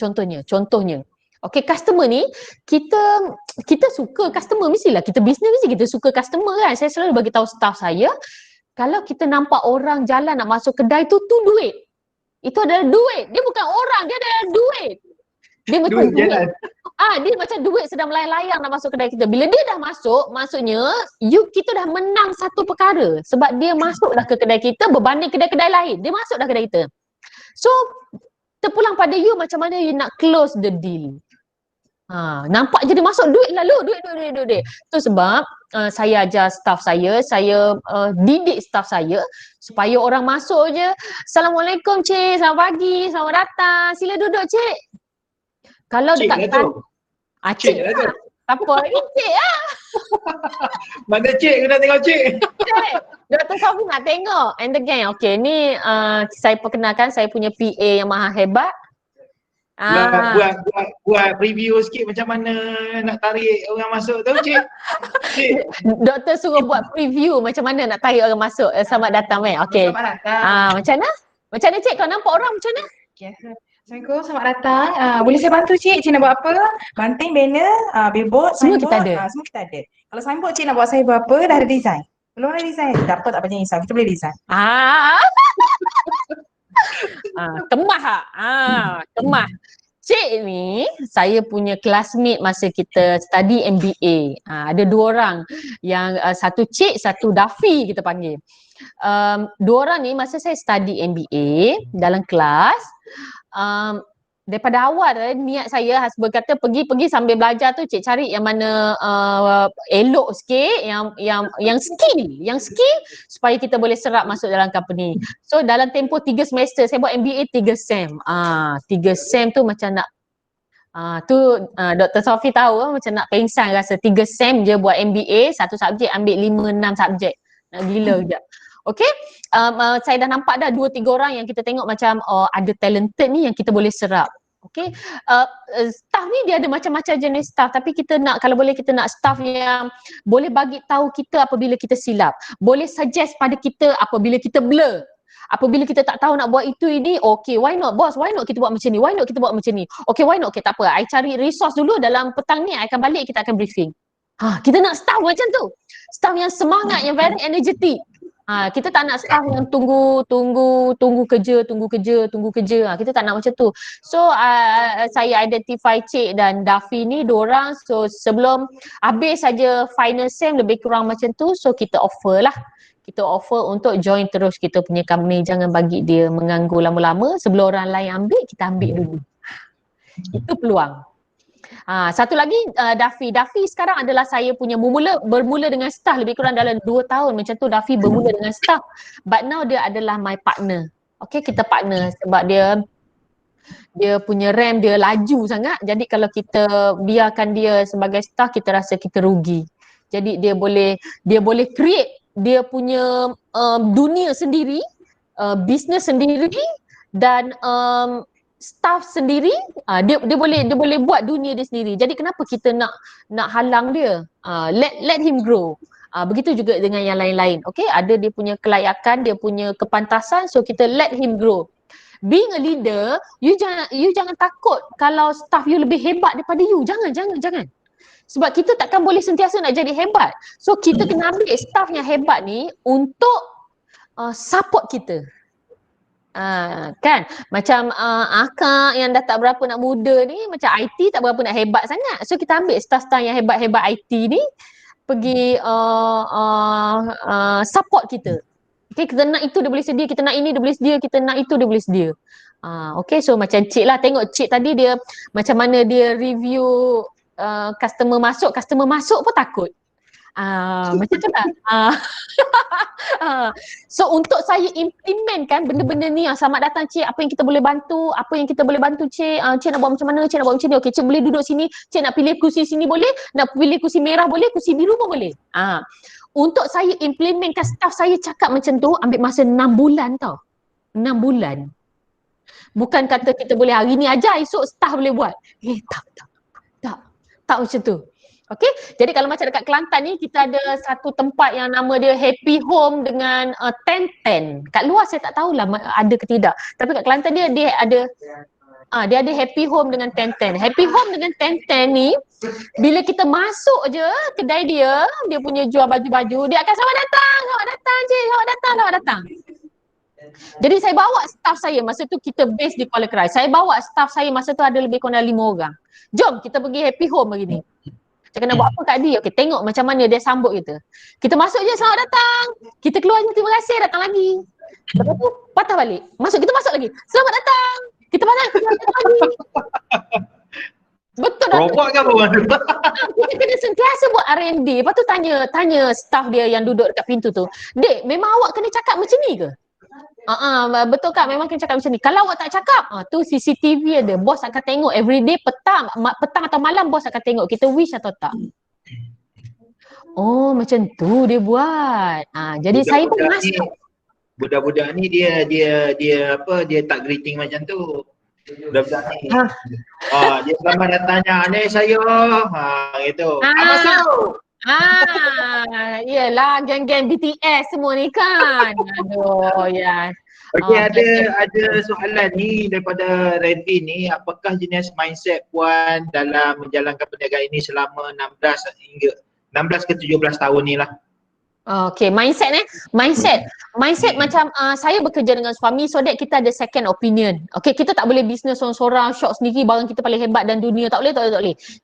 Speaker 3: Okay, customer ni kita suka customer, mestilah kita bisnes mesti kita suka customer kan. Saya selalu bagi tahu staff saya, kalau kita nampak orang jalan nak masuk kedai tu duit. Itu adalah duit. Dia bukan orang, dia adalah duit. Dia macam duit. Dia macam duit sedang melayang-layang nak masuk kedai kita. Bila dia dah masuk, maksudnya kita dah menang satu perkara. Sebab dia masuk dah ke kedai kita berbanding kedai-kedai lain. Dia masuk dah kedai kita. So, terpulang pada you macam mana you nak close the deal. Nampak je dia masuk duit lalu, duit. Itu sebab saya ajar staff saya didik staff saya supaya orang masuk je, Assalamualaikum cik, selamat pagi, selamat datang, sila duduk cik. Kalau
Speaker 1: cik
Speaker 3: dekat
Speaker 1: cik lah tu.
Speaker 3: Apa ni cik lah.
Speaker 1: Mana cik, aku nak tengok cik.
Speaker 3: Cik, Dr. Sofi nak tengok. And again, okay, ni saya perkenalkan saya punya PA yang maha hebat.
Speaker 1: Buat review sikit macam mana nak tarik orang masuk tu cik.
Speaker 3: Doktor suruh buat preview macam mana nak tarik orang masuk. Selamat datang okay.
Speaker 7: Selamat datang.
Speaker 3: Macam mana? Macam mana cik, kau nampak orang macam mana?
Speaker 7: Okay. Assalamualaikum, selamat datang. Boleh saya bantu cik? Cik nak buat apa? Banting, banner, billboard,
Speaker 3: semua
Speaker 7: signboard,
Speaker 3: kita ada.
Speaker 7: Semua kita ada. Kalau signboard cik nak buat saya buat apa? Dah ada design. Belum ada design? Tak apa, tak banyak risau. Kita boleh design.
Speaker 3: Kemah kemah. Cik ni saya punya classmate masa kita study MBA. Ada dua orang, yang satu cik, satu Dafi kita panggil. Dua orang ni masa saya study MBA dalam kelas, daripada awal niat saya, husband kata pergi sambil belajar tu cik cari yang mana elok sikit, yang skill supaya kita boleh serap masuk dalam company. So dalam tempoh 3 semester, saya buat MBA 3 sem. 3 sem tu macam nak Dr. Sofi tahu macam nak pengsan rasa. 3 sem je buat MBA, satu subjek ambil 5-6 subjek. Nak gila kejap. Okay, saya dah nampak dah 2-3 orang yang kita tengok macam ada talented ni yang kita boleh serap. Okay, staff ni dia ada macam-macam jenis staff, tapi kita nak, kalau boleh kita nak staff yang boleh bagi tahu kita apabila kita silap, boleh suggest pada kita apabila kita blur, apabila kita tak tahu nak buat itu ini. Okay, why not boss, why not kita buat macam ni, why not kita buat macam ni. Okay, why not, okay tak apa, I cari resource dulu dalam petang ni, I akan balik, kita akan briefing. Kita nak staff macam tu. Staff yang semangat, yang very energetic. Kita tak nak staff yang tunggu kerja. Kita tak nak macam tu. So saya identify Cik dan Dafi ni diorang, so sebelum habis saja final sem lebih kurang macam tu, so kita offer lah. Kita offer untuk join terus kita punya company, jangan bagi dia menganggur lama-lama, sebelum orang lain ambil, kita ambil dulu. Itu peluang. Satu lagi Dafi sekarang adalah saya punya bermula dengan staff lebih kurang dalam 2 tahun macam tu. Dafi bermula dengan staff, but now dia adalah my partner. Okay, kita partner sebab dia punya RAM dia laju sangat, jadi kalau kita biarkan dia sebagai staff, kita rasa kita rugi. Jadi dia boleh create dia punya dunia sendiri, business sendiri, dan staff sendiri. Dia boleh buat dunia dia sendiri. Jadi kenapa kita nak halang dia? Let him grow. Begitu juga dengan yang lain-lain. Okay, ada dia punya kelayakan, dia punya kepantasan, so kita let him grow. Being a leader, you jangan takut kalau staff you lebih hebat daripada you. Jangan. Sebab kita takkan boleh sentiasa nak jadi hebat. So kita kena ambil staff yang hebat ni untuk support kita. Kan macam akak yang dah tak berapa nak muda ni, macam IT tak berapa nak hebat sangat, so kita ambil staff-staff yang hebat-hebat IT ni pergi support kita. Okay, kita nak itu dia boleh sedia, kita nak ini dia boleh sedia, kita nak itu dia boleh sedia. Okay, so macam Cik lah, tengok Cik tadi dia macam mana dia review customer masuk pun takut. Macam tu lah. So untuk saya implementkan benda-benda ni, selamat datang Cik, apa yang kita boleh bantu, Cik, Cik nak buat macam mana, Cik nak buat macam ni, okey Cik boleh duduk sini, Cik nak pilih kursi sini boleh, nak pilih kursi merah boleh, kursi biru pun boleh. Untuk saya implementkan staff saya cakap macam tu, ambil masa 6 bulan tau. 6 bulan. Bukan kata kita boleh hari ni ajar, esok staff boleh buat. Tak macam tu. Okay, jadi kalau macam dekat Kelantan ni, kita ada satu tempat yang nama dia Happy Home dengan Ten. Kat luar saya tak tahulah ada ke tidak. Tapi kat Kelantan dia ada Happy Home dengan Ten. Happy Home dengan Ten ni, bila kita masuk je kedai dia punya jual baju-baju, dia akan selamat datang Cik, selamat datang. Jadi saya bawa staff saya, masa tu kita base di Kuala Krai. Saya bawa staff saya masa tu ada lebih kurang 5 orang. Jom kita pergi Happy Home hari ni. Saya kena buat apa Kak Di? Okey, tengok macam mana dia sambut kita. Kita masuk je, selamat datang. Kita keluar je, terima kasih, datang lagi. Lepas tu patah balik. Kita masuk lagi. Selamat datang. Kita patah lagi. Betul dah.
Speaker 1: Robot ke apa?
Speaker 3: Kita kena sentiasa buat R&D. Lepas tu tanya staff dia yang duduk dekat pintu tu. Dek, memang awak kena cakap macam ni ke? Betul Kak, memang kena cakap macam ni. Kalau awak tak cakap, tu CCTV ada. Bos akan tengok everyday, petang atau malam bos akan tengok kita wish atau tak. Oh, macam tu dia buat. Jadi saya pun masuk.
Speaker 1: Budak-budak ni dia tak greeting macam tu. Budak-budak ni. Dia selamat datangnya, ni saya. Gitu. Masuk.
Speaker 3: Yelah, geng-geng BTS semua ni kan. Aduh, ya.
Speaker 1: Okey, ada soalan ni daripada Randy ni, apakah jenis mindset Puan dalam menjalankan perniagaan ini selama 16 ke 17 tahun ni lah?
Speaker 3: Okay, mindset macam saya bekerja dengan suami, so that kita ada second opinion. Okay, kita tak boleh bisnes seorang-seorang, shop sendiri, barang kita paling hebat dan dunia, tak boleh.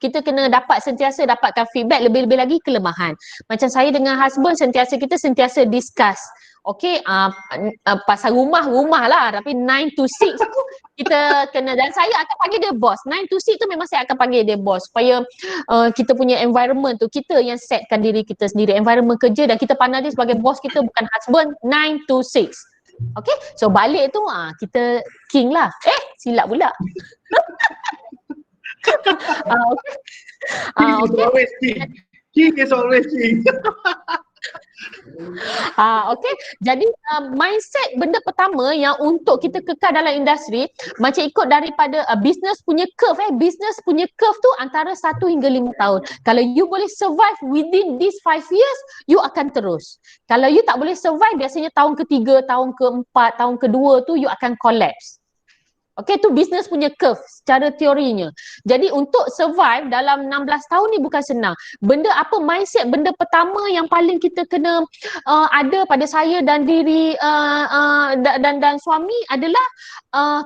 Speaker 3: Kita kena sentiasa dapatkan feedback, lebih-lebih lagi kelemahan. Macam saya dengan husband, kita sentiasa discuss. Okay, pasal rumah lah, tapi 9 to 6 tu kita kena, dan saya akan panggil dia boss. 9 to 6 tu memang saya akan panggil dia boss, supaya kita punya environment tu, kita yang setkan diri kita sendiri, environment kerja, dan kita pandang dia sebagai boss kita, bukan husband. 9 to 6. Okay, so balik tu kita king lah. Silap pula. Okay.
Speaker 1: King is always king.
Speaker 3: Okay, jadi mindset benda pertama yang untuk kita kekal dalam industri, macam ikut daripada business punya curve. Business punya curve tu antara 1 hingga 5 tahun. Kalau you boleh survive within these 5 years, you akan terus. Kalau you tak boleh survive, biasanya tahun ke-3, tahun ke-4, tahun ke-2 tu you akan collapse. Okay, tu business punya curve secara teorinya. Jadi untuk survive dalam 16 tahun ni bukan senang. Benda apa mindset, benda pertama yang paling kita kena ada pada saya dan diri dan suami adalah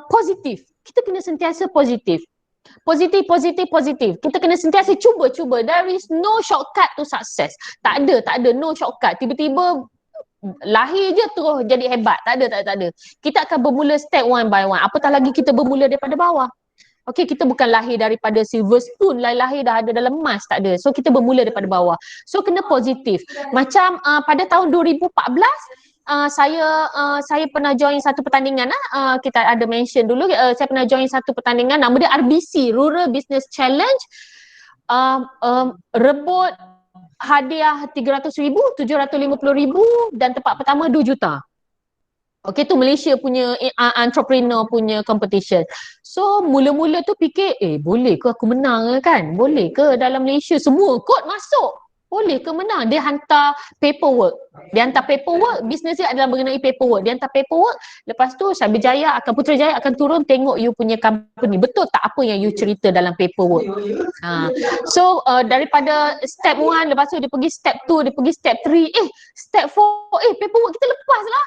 Speaker 3: positif. Kita kena sentiasa positif. Positif. Kita kena sentiasa cuba. There is no shortcut to success. Tak ada no shortcut. Tiba-tiba lahir je terus jadi hebat. Tak ada. Kita akan bermula step one by one. Apatah lagi kita bermula daripada bawah. Okay, kita bukan lahir daripada silver spoon, lahir dah ada dalam emas, tak ada. So kita bermula daripada bawah. So kena positif. Macam pada tahun 2014 saya pernah join satu pertandingan kita ada mention dulu, saya pernah join satu pertandingan nama dia RBC, Rural Business Challenge. Rebut hadiah 300,000, 750,000 dan tempat pertama 2 juta. Okay, tu Malaysia punya entrepreneur punya competition. So mula-mula tu fikir, boleh ke aku menang kan? Boleh ke dalam Malaysia semua kod masuk? Boleh ke menang? Dia hantar paperwork. Bisnes dia adalah mengenai paperwork. Dia hantar paperwork, lepas tu Putrajaya akan turun tengok you punya company. Betul tak apa yang you cerita dalam paperwork? So daripada step 1, lepas tu dia pergi step 2, dia pergi step 3, step 4, paperwork kita lepas lah.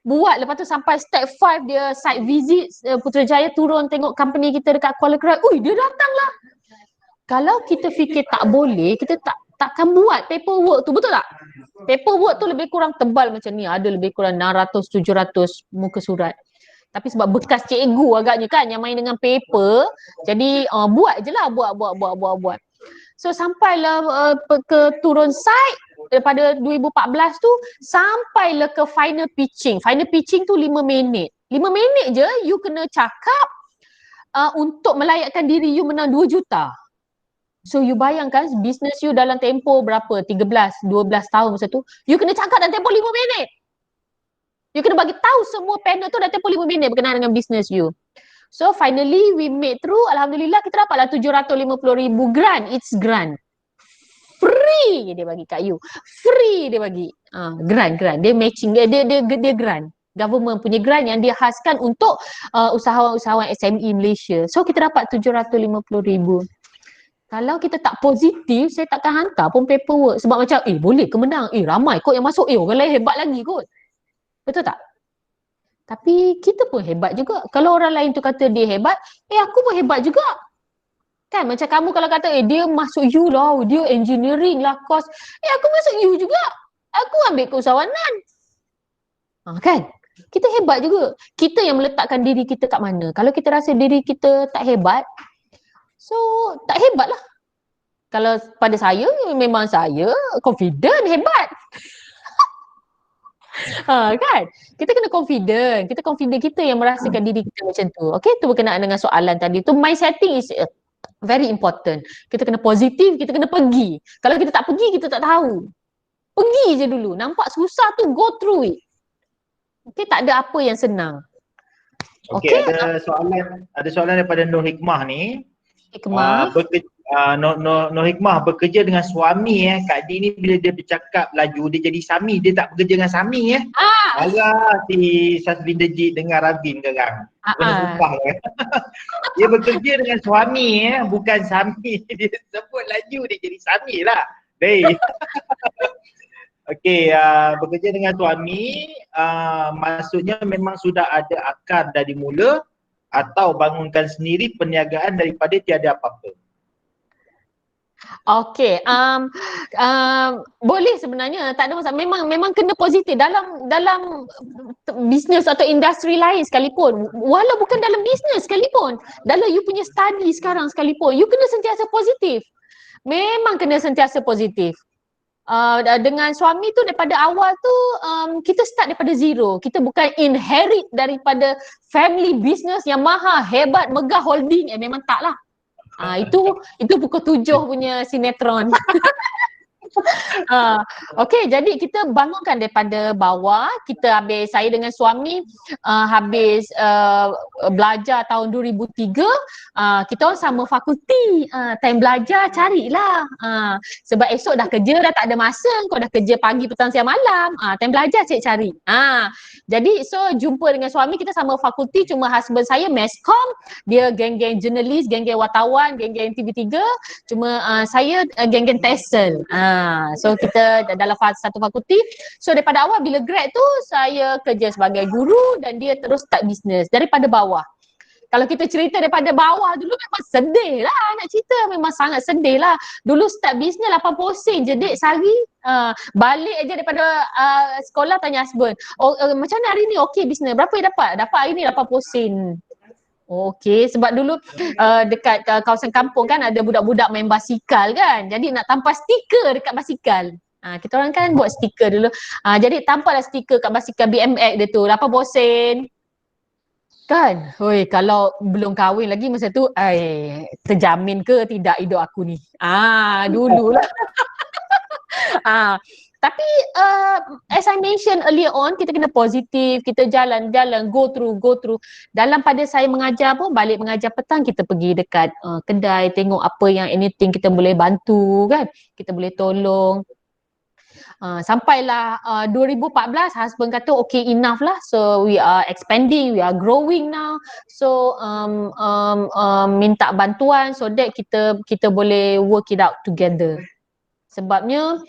Speaker 3: Buat, lepas tu sampai step 5 dia site visit, Putrajaya turun tengok company kita dekat Kuala Krai. Dia datang lah. Kalau kita fikir tak boleh, kita takkan buat paperwork tu, betul tak? Paperwork tu lebih kurang tebal macam ni, ada lebih kurang 600-700 muka surat. Tapi sebab bekas cikgu agaknya kan yang main dengan paper, jadi buat je lah, buat. So sampailah ke turun site daripada 2014 tu, sampailah ke final pitching. Final pitching tu 5 minit. 5 minit je you kena cakap untuk melayakkan diri you menang 2 juta. So you bayangkan business you dalam tempoh berapa? 13-12 tahun masa tu, you kena cakap dalam tempoh 5 minit. You kena bagi tahu semua panel tu dalam tempoh 5 minit berkenaan dengan business you. So finally we made through. Alhamdulillah kita dapatlah 750,000 grant. It's grant. Free dia bagi kat you. Free dia bagi. Grant. Dia matching. Dia grant. Government punya grant yang dia khaskan untuk usahawan-usahawan SME Malaysia. So kita dapat 750,000. Kalau kita tak positif, saya takkan hantar pun paperwork. Sebab macam, boleh ke menang? Ramai kot yang masuk. Orang lain hebat lagi kot. Betul tak? Tapi kita pun hebat juga. Kalau orang lain tu kata dia hebat, aku pun hebat juga. Kan macam kamu kalau kata, dia masuk you lah, dia engineering lah, course. Aku masuk you juga. Aku ambil keusahawanan. Kan? Kita hebat juga. Kita yang meletakkan diri kita kat mana. Kalau kita rasa diri kita tak hebat, so tak hebat lah. Kalau pada saya, memang saya confident, hebat. Kan? Kita kena confident. Kita yang merasakan diri kita macam tu. Okay, tu berkenaan dengan soalan tadi. Tu mind setting is very important. Kita kena positif, kita kena pergi. Kalau kita tak pergi, kita tak tahu. Pergi je dulu. Nampak susah tu, go through it. Okay, tak ada apa yang senang.
Speaker 1: Okay, ada soalan daripada Nur Hikmah ni.
Speaker 3: Hikmah.
Speaker 1: Nur Hikmah bekerja dengan suami Kak Di ni bila dia bercakap laju dia jadi Sami, dia tak bekerja dengan Sami Alah si Sasbindajit dengan Rabin sekarang. Berubah dia bekerja dengan suami bukan Sami. Dia sebut laju dia jadi Sami lah. Okey, bekerja dengan suami maksudnya memang sudah ada akar dari mula atau bangunkan sendiri perniagaan daripada tiada apa-apa.
Speaker 3: Okey, boleh sebenarnya, tak ada masalah. Memang kena positif dalam bisnes atau industri lain sekalipun. Walau bukan dalam bisnes sekalipun, dalam you punya study sekarang sekalipun, you kena sentiasa positif. Memang kena sentiasa positif. Dengan suami tu daripada awal tu kita start daripada zero. Kita bukan inherit daripada family business yang mahal, hebat, megah, holding. Memang tak lah. Itu pukul 7 punya sinetron. Okay, jadi kita bangunkan daripada bawah. Saya dengan suami habis belajar tahun 2003. Kita orang sama fakulti. Time belajar carilah. Sebab esok dah kerja, dah tak ada masa. Kau dah kerja pagi, petang, siang, malam. Time belajar cik cari. Jadi so jumpa dengan suami, kita sama fakulti, cuma husband saya meskom, dia geng-geng jurnalis, geng-geng wartawan, geng-geng TV3. Cuma saya geng-geng Tesel. So kita dalam satu fakulti. So daripada awal bila grad tu saya kerja sebagai guru dan dia terus start bisnes daripada bawah. Kalau kita cerita daripada bawah dulu memang sedih lah nak cerita, memang sangat sedih lah. Dulu start bisnes 80 sen je dek sehari. Balik aja daripada sekolah tanya husband, macam mana hari ni? Okey bisnes, berapa yang dapat? Dapat hari ni 80 sen. Okey, sebab dulu dekat kawasan kampung kan ada budak-budak main basikal kan. Jadi nak tampal stiker dekat basikal. Kita orang kan buat stiker dulu. Jadi tampallah stiker kat basikal BMX dia tu, 80 sen. Kan? Hoi, kalau belum kahwin lagi masa tu, terjamin ke tidak hidup aku ni? Dululah. Tapi as I mentioned earlier on, kita kena positif, kita jalan-jalan, go through. Dalam pada saya mengajar pun, balik mengajar petang, kita pergi dekat kedai, tengok apa yang anything kita boleh bantu kan, kita boleh tolong. Sampailah 2014 husband kata okay enough lah, so we are expanding, we are growing now, so minta bantuan so that kita boleh work it out together. Sebabnya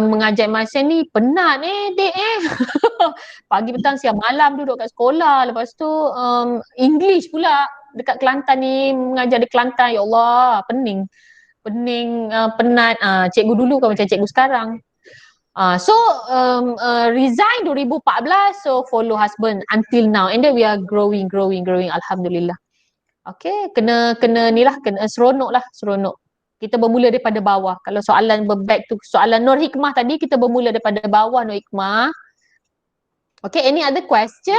Speaker 3: mengajar masa ni penat dek pagi petang siang malam duduk kat sekolah, lepas tu English pula dekat Kelantan ni, mengajar di Kelantan, ya Allah pening penat. Cikgu dulu kan macam cikgu sekarang. So resign 2014, so follow husband until now, and then we are growing alhamdulillah. Okay, kena ni lah, kena seronok. Kita bermula daripada bawah. Kalau soalan back to soalan Nur Hikmah tadi, kita bermula daripada bawah Nur Hikmah. Okay, any other question?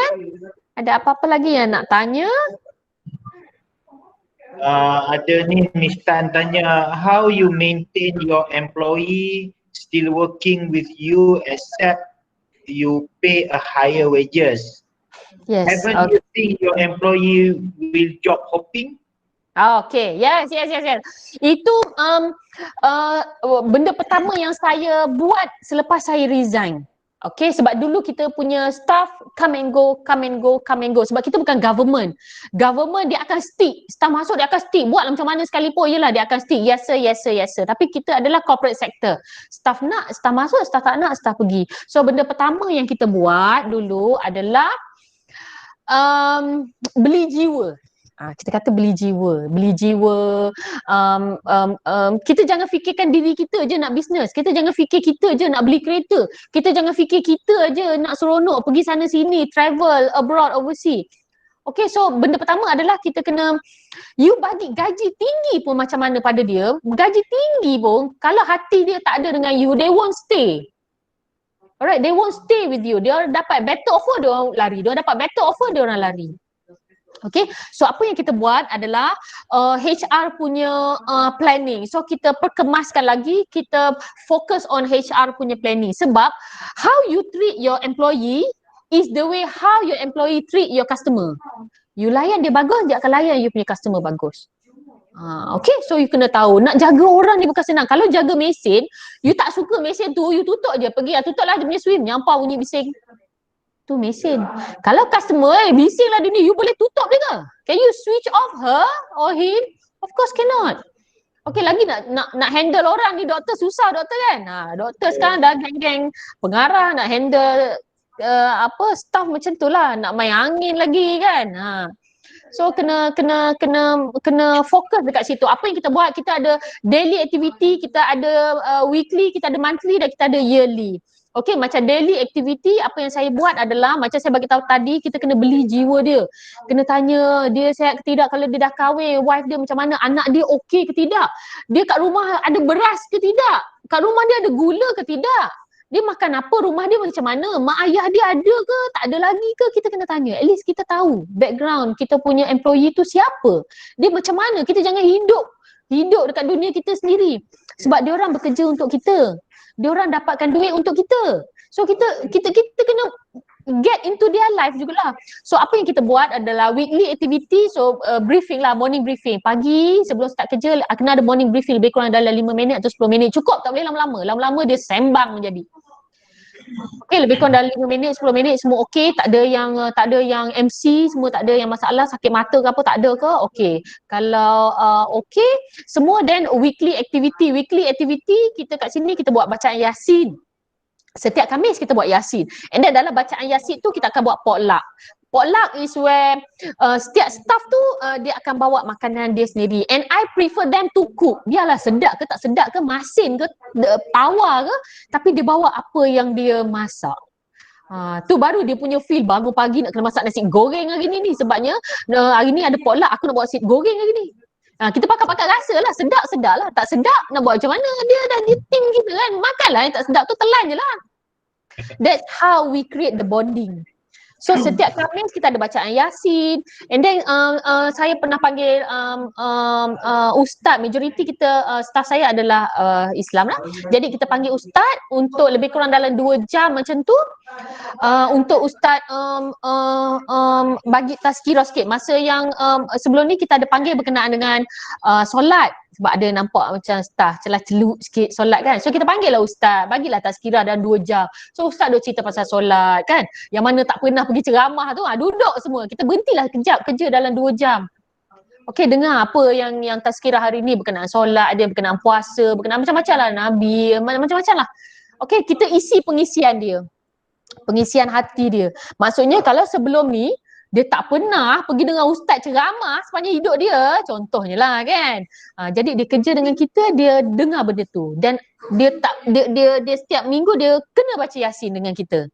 Speaker 3: Ada apa-apa lagi yang nak tanya?
Speaker 1: Ada ni Miss Tan tanya, how you maintain your employee still working with you except you pay a higher wages?
Speaker 3: Yes.
Speaker 1: Haven't you seen your employee will job hopping?
Speaker 3: Okay, yes. Itu benda pertama yang saya buat selepas saya resign. Okay, sebab dulu kita punya staff come and go. Sebab kita bukan government. Government dia akan stick. Staff masuk dia akan stick. Buat macam mana sekalipun, yelah dia akan stick. Yes sir. Tapi kita adalah corporate sector. Staff nak, staff masuk, staff tak nak, staff pergi. So benda pertama yang kita buat dulu adalah beli jiwa. Kita kata beli jiwa. Kita jangan fikirkan diri kita je nak bisnes. Kita jangan fikir kita je nak beli kereta. Kita jangan fikir kita je nak seronok pergi sana sini, travel abroad, overseas. Okay, so benda pertama adalah kita kena, you bagi gaji tinggi pun macam mana pada dia, gaji tinggi pun kalau hati dia tak ada dengan you, they won't stay. Alright, they won't stay with you. Dia dapat better offer, dia orang lari. Dia dapat better offer, dia orang lari. Okay, so apa yang kita buat adalah HR punya planning. So kita perkemaskan lagi, kita fokus on HR punya planning. Sebab how you treat your employee is the way how your employee treat your customer. You layan dia bagus, dia akan layan you punya customer bagus. Okay, so you kena tahu, nak jaga orang ni bukan senang. Kalau jaga mesin, you tak suka mesin tu, you tutup je, pergi tutuplah dia punya swim, nyampau bunyi bising. Tu mesin. Kalau customer bising lah dia ni, you boleh tutup dia ke? Can you switch off her or him? Of course cannot. Okay, lagi nak handle orang ni, doktor susah doktor kan? Doktor sekarang dah geng-geng pengarah, nak handle staff macam tu lah, nak main angin lagi kan. So kena fokus dekat situ. Apa yang kita buat, kita ada daily activity, kita ada weekly, kita ada monthly dan kita ada yearly. Okay, macam daily activity, apa yang saya buat adalah, macam saya bagi tahu tadi, kita kena beli jiwa dia. Kena tanya dia sihat ke tidak, kalau dia dah kahwin, wife dia macam mana, anak dia okey ke tidak, dia kat rumah ada beras ke tidak, kat rumah dia ada gula ke tidak, dia makan apa, rumah dia macam mana, mak ayah dia ada ke, tak ada lagi ke, kita kena tanya. At least kita tahu background kita punya employee tu siapa, dia macam mana. Kita jangan hidup hidup dekat dunia kita sendiri. Sebab dia orang bekerja untuk kita. Dia orang dapatkan duit untuk kita. So kita kena get into their life jugalah. So apa yang kita buat adalah weekly activity. So briefing lah, morning briefing. Pagi sebelum start kerja kena ada morning briefing lebih kurang dalam 5 minit atau 10 minit. Cukup, tak boleh lama-lama. Lama-lama dia sembang menjadi. Okey, lebih kurang dalam 5 minit, 10 minit semua okey, tak ada yang MC, semua tak ada yang masalah, sakit mata ke apa, tak ada ke? Okey. Kalau okey, semua then weekly activity kita kat sini kita buat bacaan Yasin. Setiap Khamis kita buat Yasin. And then dalam bacaan Yasin tu kita akan buat potluck. Potluck is where setiap staff tu dia akan bawa makanan dia sendiri. And I prefer them to cook. Biarlah sedap ke tak sedap ke, masin ke, tawar ke, tapi dia bawa apa yang dia masak. Tu baru dia punya feel bangun pagi nak kena masak nasi goreng hari ni sebabnya hari ni ada potluck, aku nak buat nasi goreng hari ni. Kita pakat-pakat rasa lah, sedap-sedap lah. Tak sedap nak buat macam mana, dia dah di tim kita kan. Makanlah yang tak sedap tu, telan je lah. That's how we create the bonding. So setiap Khamis kita ada bacaan Yasin. And then saya pernah panggil ustaz, majoriti kita staff saya adalah Islam lah. Jadi kita panggil ustaz untuk lebih kurang dalam 2 jam macam tu. Untuk ustaz bagi tazkirah sikit. Masa yang sebelum ni kita ada panggil berkenaan dengan solat. Sebab ada nampak macam staff celah-celuk sikit solat kan. So kita panggil lah ustaz, bagilah tazkirah dalam 2 jam. So ustaz duk cerita pasal solat kan. Yang mana tak pernah pergi ceramah tu, duduk semua. Kita berhentilah kejap kerja dalam 2 jam. Okey, dengar apa yang tazkirah hari ni berkenaan solat, ada berkenaan puasa, berkenaan macam-macam lah Nabi, macam-macam lah. Okey, kita isi pengisian dia. Pengisian hati dia. Maksudnya kalau sebelum ni dia tak pernah pergi dengan ustaz ceramah sepanjang hidup dia, contohnya lah kan. Jadi dia kerja dengan kita, dia dengar benda tu dan dia setiap minggu dia kena baca Yasin dengan kita.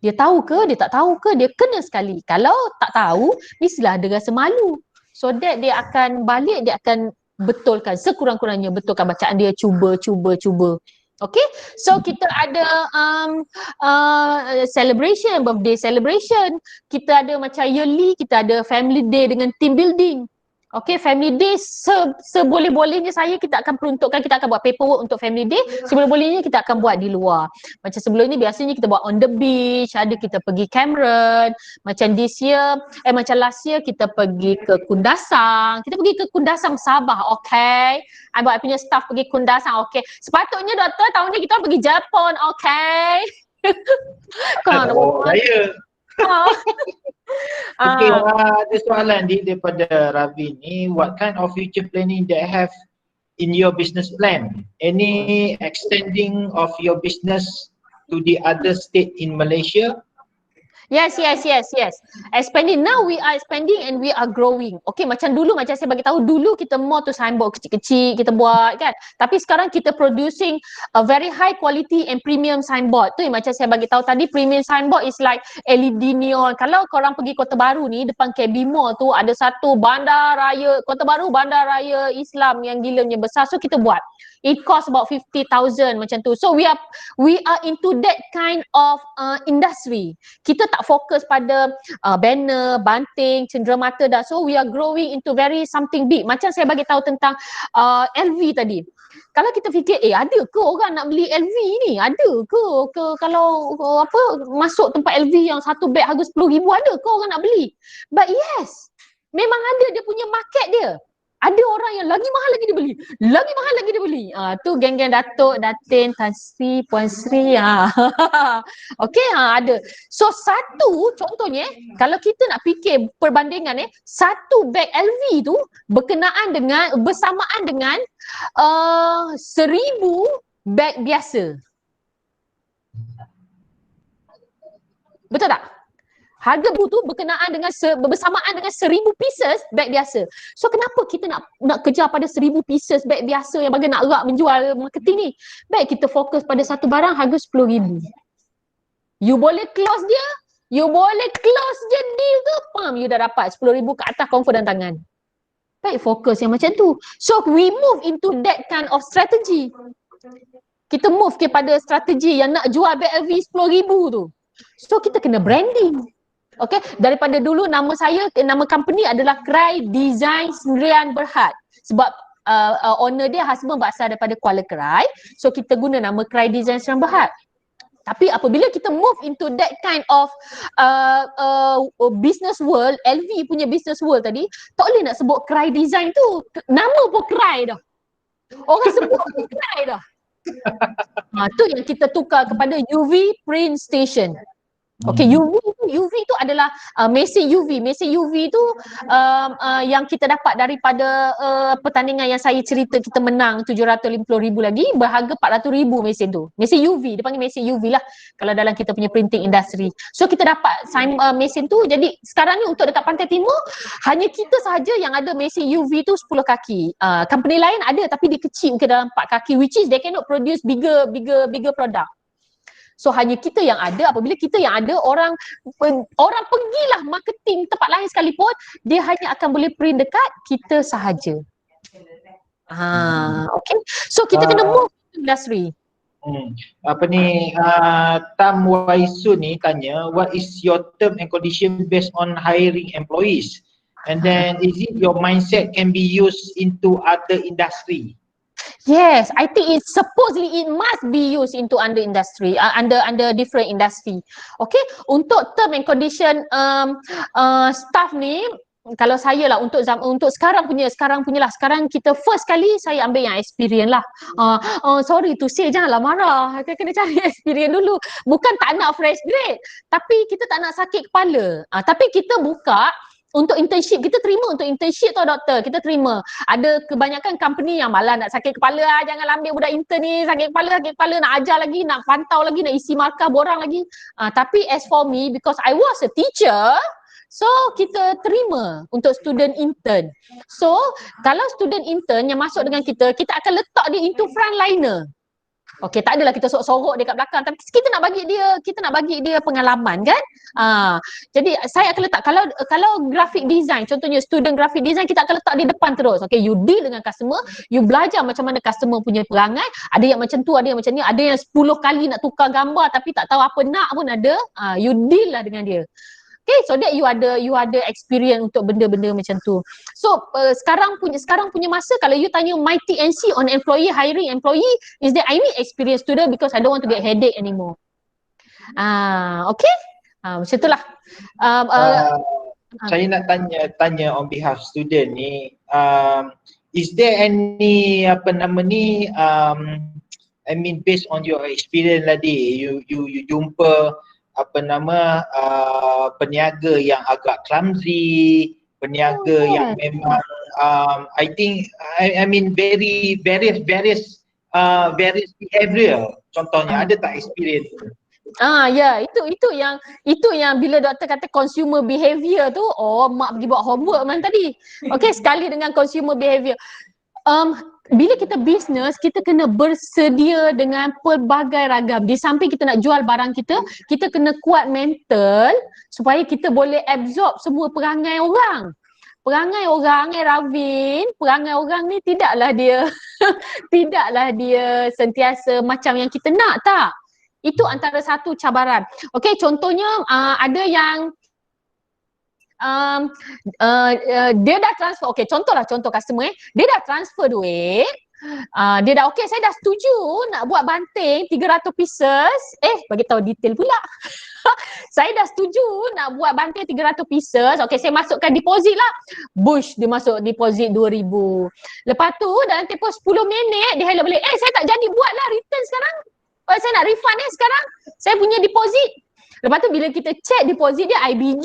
Speaker 3: Dia tahu ke, dia tak tahu ke, dia kena sekali. Kalau tak tahu, mestilah dia rasa malu. So that dia akan balik, dia akan betulkan, sekurang-kurangnya betulkan bacaan dia, cuba. Okay, so kita ada celebration, birthday celebration. Kita ada macam yearly, kita ada family day dengan team building. Okay, family day seboleh-bolehnya kita akan peruntukkan, kita akan buat paperwork untuk family day. Seboleh-bolehnya kita akan buat di luar. Macam sebelum ni biasanya kita buat on the beach, ada kita pergi Cameron. Macam macam last year kita pergi ke Kundasang. Kita pergi ke Kundasang Sabah, okay. I buat punya staff pergi Kundasang, okay. Sepatutnya doktor tahun ni kita pergi Jepun, okay.
Speaker 1: Saya. Okay, ada soalan daripada Ravi ni, what kind of future planning that have in your business plan? Any extending of your business to the other state in Malaysia?
Speaker 3: Yes. Expanding. Now we are expanding and we are growing. Okay, macam dulu, macam saya bagi tahu dulu kita more tu signboard kecil-kecil kita buat kan. Tapi sekarang kita producing a very high quality and premium signboard. Tu yang macam saya bagi tahu tadi, premium signboard is like LED neon. Kalau korang pergi Kota Baru ni, depan KB Mall tu ada satu bandar raya Kota Baru, bandar raya Islam yang gilanya besar. So kita buat. It cost about 50,000 macam tu. So we are into that kind of industry. Kita tak fokus pada banner, banting, cenderamata dah. So we are growing into very something big. Macam saya bagi tahu tentang LV tadi. Kalau kita fikir, ada ke orang nak beli LV ni? Ada ke kalau masuk tempat LV yang satu beg harga 10,000, ada ke orang nak beli? But yes, memang ada dia punya market dia. Ada orang yang lagi mahal lagi dia beli. Tu geng-geng Datuk, Datin, Tan Sri, Puan Sri. Okey, ada. So satu contohnya, kalau kita nak fikir perbandingan satu beg LV tu bersamaan dengan 1,000 beg biasa. Betul tak? Harga tu berkenaan dengan bersamaan dengan 1,000 pieces beg biasa. So kenapa kita nak kejar pada 1,000 pieces beg biasa yang bagi nak erak menjual marketing ni? Baik kita fokus pada satu barang harga 10,000. You boleh close dia, you boleh close je deal tu, you dah dapat 10,000 ke atas confirm dalam tangan. Baik fokus yang macam tu. So we move into that kind of strategy. Kita move kepada strategi yang nak jual beg LV 10,000 tu. So kita kena branding. Okay, daripada dulu nama company adalah Cry Design Sendirian Berhad. Sebab owner dia husband berasal daripada Kuala Krai. So kita guna nama Krai Design Serang Berhad. Tapi apabila kita move into that kind of business world, LV punya business world tadi, tak boleh nak sebut Krai Design tu. Nama pun Krai dah. Orang sebut pun Krai dah. Tu yang kita tukar kepada UV Print Station. Okay, UV tu adalah mesin UV. Mesin UV tu yang kita dapat daripada pertandingan yang saya cerita kita menang 750,000 lagi, berharga 400,000 mesin tu. Mesin UV, dia panggil mesin UV lah kalau dalam kita punya printing industry. So kita dapat mesin tu, jadi sekarang ni untuk dekat Pantai Timur hanya kita sahaja yang ada mesin UV tu 10 kaki. Company lain ada tapi dia kecil mungkin dalam 4 kaki, which is they cannot produce bigger product. So hanya kita yang ada. Apabila kita yang ada, orang pergilah marketing tempat lain sekalipun, dia hanya akan boleh print dekat kita sahaja. Okay. So kita kena move industry.
Speaker 1: Tam Waisun ni tanya, what is your term and condition based on hiring employees? And then is it your mindset can be used into other industry?
Speaker 3: Yes, I think it must be used into under industry, under different industry. Okay, untuk term and condition staff ni, kalau saya lah untuk sekarang punya lah, sekarang kita first kali saya ambil yang experience lah. Sorry to say, janganlah marah, kena cari experience dulu. Bukan tak nak fresh grade, tapi kita tak nak sakit kepala. Tapi kita buka untuk internship, kita terima untuk internship tau doktor, kita terima. Ada kebanyakan company yang malah nak sakit kepala, jangan ambil budak intern ni, sakit kepala, nak ajar lagi, nak pantau lagi, nak isi markah borang lagi. Tapi as for me, because I was a teacher, so kita terima untuk student intern. So kalau student intern yang masuk dengan kita akan letak dia into frontliner. Okay, tak adalah kita sorok dia kat belakang, tapi kita nak bagi dia pengalaman kan. Jadi saya akan letak, kalau graphic design, contohnya student graphic design, kita akan letak di depan terus. Okay, you deal dengan customer, you belajar macam mana customer punya perangai. Ada yang macam tu, ada yang macam ni, ada yang 10 kali nak tukar gambar tapi tak tahu apa nak pun ada. You deal lah dengan dia. Okay, so that you ada experience untuk benda-benda macam tu. So sekarang punya masa, kalau you tanya my TNC on employee, hiring employee, is that I need experienced student because I don't want to get headache anymore. Okay, macam itulah.
Speaker 1: Saya nak tanya on behalf student ni, is there any I mean based on your experience tadi, you jumpa peniaga yang agak clumsy, peniaga yang memang I think I mean very various behavior, contohnya ada tak experience tu?
Speaker 3: Ya, itu yang bila doktor kata consumer behavior tu, mak pergi buat homework man tadi. Okay, sekali dengan consumer behavior. Bila kita bisnes, kita kena bersedia dengan pelbagai ragam. Di samping kita nak jual barang kita kena kuat mental supaya kita boleh absorb semua perangai orang. Perangai Ravin, perangai orang ni tidaklah dia sentiasa macam yang kita nak, tak? Itu antara satu cabaran. Okay, contohnya ada yang dia dah transfer, okay, contoh customer dia dah transfer duit, dia dah okay, saya dah setuju nak buat banting 300 pieces, bagi tahu detail pula. Saya dah setuju nak buat banting 300 pieces, okay, saya masukkan deposit lah. Bush, dia masuk deposit 2,000. Lepas tu dalam tempoh 10 minit dia hello balik, saya tak jadi buat lah return sekarang, saya nak refund sekarang, saya punya deposit. Lepas tu bila kita check deposit dia IBG.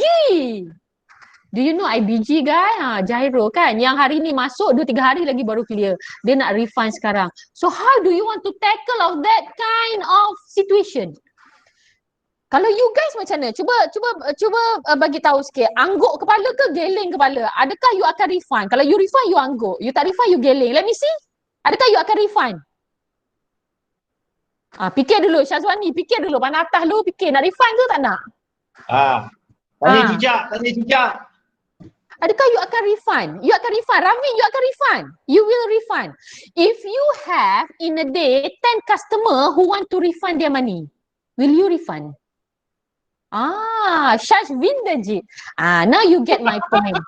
Speaker 3: Do you know IBG guys? Gyro kan, yang hari ni masuk 2-3 hari lagi baru clear. Dia nak refund sekarang. So how do you want to tackle of that kind of situation? Kalau you guys macam mana? Cuba bagi tahu sikit. Angguk kepala ke geleng kepala? Adakah you akan refund? Kalau you refund, you angguk. You tak refund, you geleng. Let me see. Adakah you akan refund? Fikir dulu Syazwani, fikir dulu. Mana atas lu fikir nak refund ke tak nak?
Speaker 1: Tanya jejak.
Speaker 3: Adakah you akan refund? You akan refund. Ravin, you akan refund. You will refund. If you have in a day 10 customer who want to refund their money, will you refund? Shash Vindajit. Now you get my point.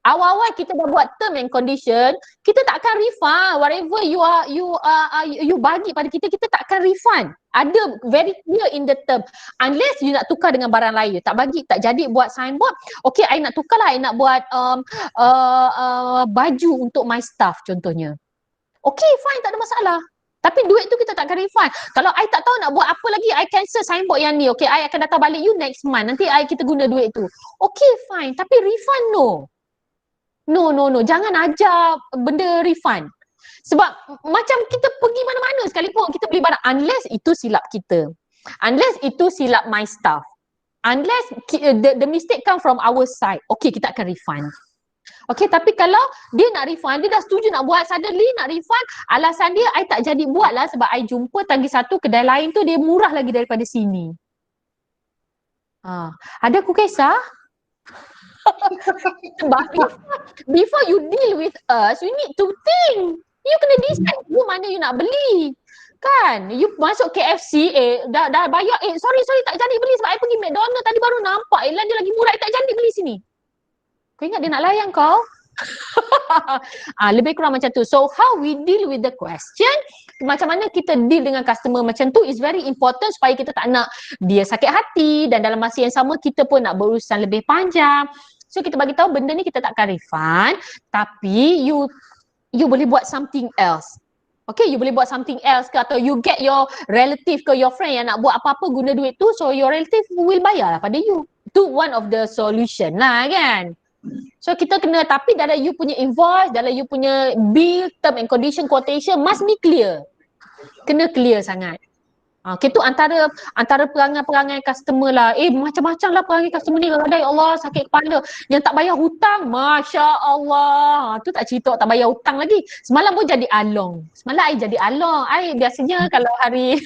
Speaker 3: Awal-awal kita dah buat term and condition, kita tak akan refund. Whatever you bagi pada kita, kita tak akan refund. Ada very clear in the term. Unless you nak tukar dengan barang lain, tak bagi, tak jadi buat signboard. Okay, I nak tukar lah, I nak buat baju untuk my staff contohnya. Okay, fine, tak ada masalah. Tapi duit tu kita tak akan refund. Kalau I tak tahu nak buat apa lagi, I cancel signboard yang ni. Okay, I akan datang balik you next month. Nanti kita guna duit tu. Okay, fine. Tapi refund no. No. Jangan ajar benda refund. Sebab macam kita pergi mana-mana sekalipun kita beli barang, unless itu silap kita. Unless itu silap my staff. Unless the mistake come from our side. Okay, kita akan refund. Okay, tapi kalau dia nak refund, dia dah setuju nak buat, suddenly nak refund, alasan dia, I tak jadi buat lah sebab I jumpa tanggi satu kedai lain tu dia murah lagi daripada sini. Ada aku kisah? Sebab before you deal with us, you need to think. You kena decide dulu mana you nak beli. Kan? You masuk KFC, dah bayar, sorry tak jadi beli sebab I pergi McDonald tadi baru nampak, iklan dia lagi murah, I tak jadi beli sini. Kau ingat dia nak layan kau? Lebih kurang macam tu. So how we deal with the question, macam mana kita deal dengan customer macam tu is very important supaya kita tak nak dia sakit hati dan dalam masa yang sama kita pun nak berurusan lebih panjang. So kita bagi tahu benda ni kita tak akan refund, tapi you boleh buat something else. Okay, you boleh buat something else ke, atau you get your relative ke your friend yang nak buat apa-apa guna duit tu, so your relative will bayar lah pada you. Itu one of the solution lah kan. So kita kena, tapi dalam you punya invoice, dalam you punya bill, term and condition, quotation must be clear. Kena clear sangat. Itu antara perangai-perangai customer lah. Macam-macam lah perangai customer ni. Kadang-kadang ya Allah sakit kepala. Yang tak bayar hutang, Masya Allah. Tu tak cerita tak bayar hutang lagi. Semalam pun jadi along. Semalam I jadi along. I biasanya kalau hari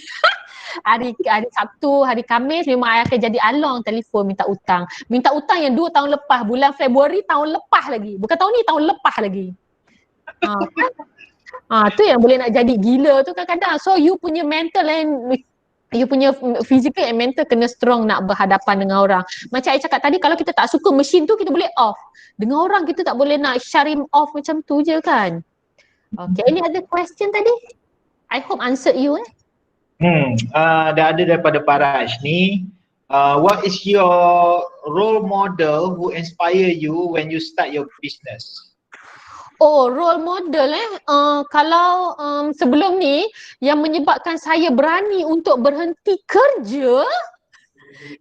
Speaker 3: Sabtu, hari Khamis memang I akan jadi along telefon minta hutang. Minta hutang yang 2 tahun lepas, bulan Februari tahun lepas lagi. Bukan tahun ni, tahun lepas lagi. Tu yang boleh nak jadi gila tu kadang-kadang. So you punya mental and you punya physical and mental kena strong nak berhadapan dengan orang. Macam I cakap tadi, kalau kita tak suka mesin tu kita boleh off. Dengan orang kita tak boleh nak shut him off macam tu je kan. Okay, any other question tadi? I hope answered you
Speaker 1: Dah ada daripada Paraj ni. What is your role model who inspire you when you start your business?
Speaker 3: Role model kalau sebelum ni yang menyebabkan saya berani untuk berhenti kerja,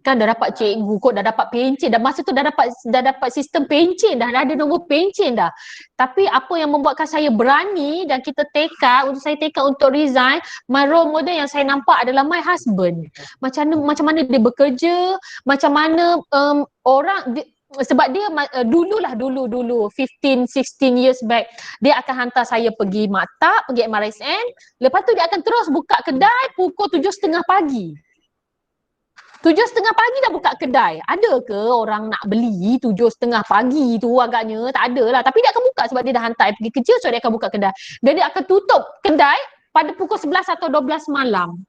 Speaker 3: kan dah dapat cikgu kot, dah dapat pencen, dah masa tu dah dapat sistem pencen, dah ada nombor pencen dah. Tapi apa yang membuatkan saya berani dan saya tekad untuk resign, my role model yang saya nampak adalah my husband. Macam mana dia bekerja, macam mana sebab dia dulu 15-16 years back dia akan hantar saya pergi maktab, pergi MRSN, lepas tu dia akan terus buka kedai pukul 7.30 pagi. 7.30 pagi dah buka kedai. Ada ke orang nak beli 7.30 pagi tu? Agaknya tak ada lah. Tapi dia akan buka sebab dia dah hantar pergi kerja, so dia akan buka kedai. Dan dia akan tutup kedai pada pukul 11 atau 12 malam.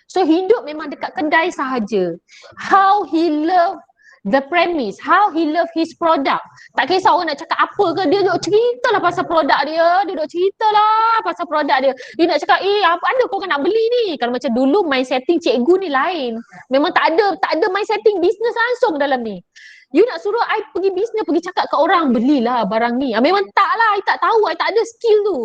Speaker 3: So hidup memang dekat kedai sahaja. How he love the premise, how he love his product. Tak kisah orang nak cakap apa ke, dia duk cerita lah pasal produk dia. Dia duk cerita lah pasal produk dia. Dia nak cakap, apa ada kau nak beli ni? Kalau macam dulu mind setting cikgu ni lain. Memang tak ada mind setting business langsung dalam ni. You nak suruh I pergi business, pergi cakap kat orang, belilah barang ni. Memang tak lah, I tak tahu, I tak ada skill tu.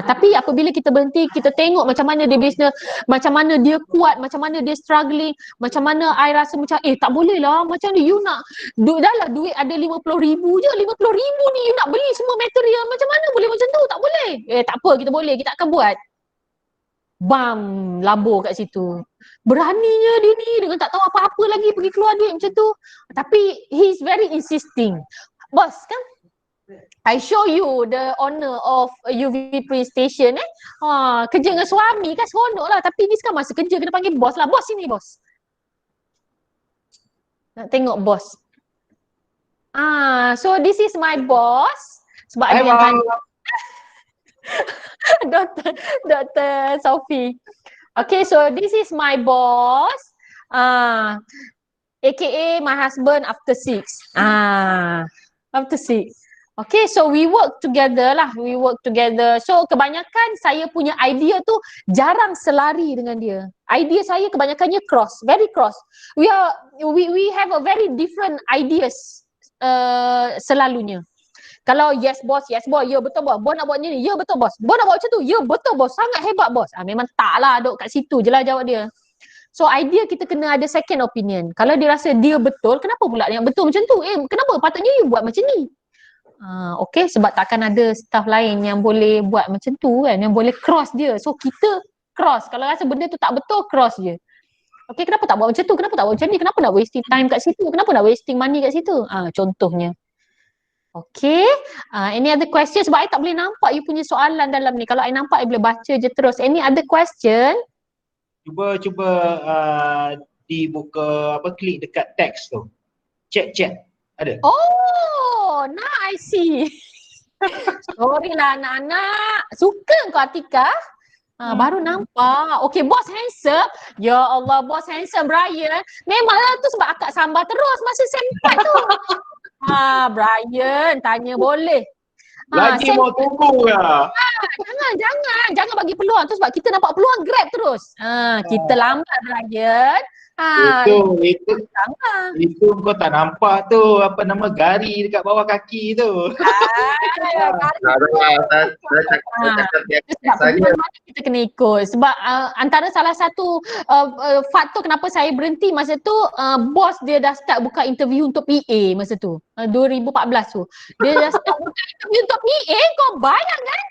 Speaker 3: Tapi apabila kita berhenti, kita tengok macam mana dia business, macam mana dia kuat, macam mana dia struggling, macam mana I rasa macam tak boleh lah macam ni, you nak dah lah duit ada 50,000 je, 50,000 ni you nak beli semua material, macam mana boleh macam tu? Tak boleh. Tak apa, kita boleh, kita akan buat. Bam, labur kat situ. Beraninya dia ni dengan tak tahu apa-apa lagi pergi keluar duit macam tu. Tapi he's very insisting. Bos kan, I show you the owner of UV Station kerja dengan suami kan seronok lah, tapi ni sekarang masa kerja kena panggil bos lah. Bos sini bos. Nak tengok bos. So this is my boss. Sebab ada yang tanya. Dr. Sophie. Okay, so this is my boss. AKA my husband after 6. Up to 6. Okay, so we work together lah. We work together. So kebanyakan saya punya idea tu jarang selari dengan dia. Idea saya kebanyakannya cross, very cross. We have a very different ideas selalunya. Kalau yes boss, ya betul boss. Boss nak buat ni, ya betul boss. Boss nak buat macam tu, ya betul boss. Sangat hebat boss. Memang tak lah duk kat situ je lah jawab dia. So idea kita kena ada second opinion. Kalau dia rasa dia betul, kenapa pula yang betul macam tu? Kenapa patutnya you buat macam ni? Okay, sebab takkan ada staff lain yang boleh buat macam tu kan, yang boleh cross dia. So kita cross. Kalau rasa benda tu tak betul, cross je. Okay, kenapa tak buat macam tu? Kenapa tak buat macam ni? Kenapa nak wasting time kat situ? Kenapa nak wasting money kat situ? Contohnya. Okay, any other question? Sebab I tak boleh nampak you punya soalan dalam ni. Kalau I nampak, I boleh baca je terus. Any other question?
Speaker 1: Cuba dibuka klik dekat teks tu. Chat ada.
Speaker 3: Oh, now I see. Sorry lah anak-anak. Suka kau Atika? Baru nampak. Okay, Boss Handsome. Ya Allah, Boss Handsome Brian. Memanglah tu sebab akak sambar terus masa sempat tu. Brian, tanya boleh.
Speaker 1: Lagi mau tunggu lah.
Speaker 3: Jangan bagi peluang tu sebab kita nampak peluang grab terus. Kita lambat Brian.
Speaker 1: Itu kau tak nampak tu gari dekat bawah kaki tu.
Speaker 3: Kita kena ikut sebab antara salah satu faktor kenapa saya berhenti masa tu, bos dia dah start buka interview untuk PA masa tu, 2014 tu. Dia dah start buka interview untuk PA, kau bayang kan?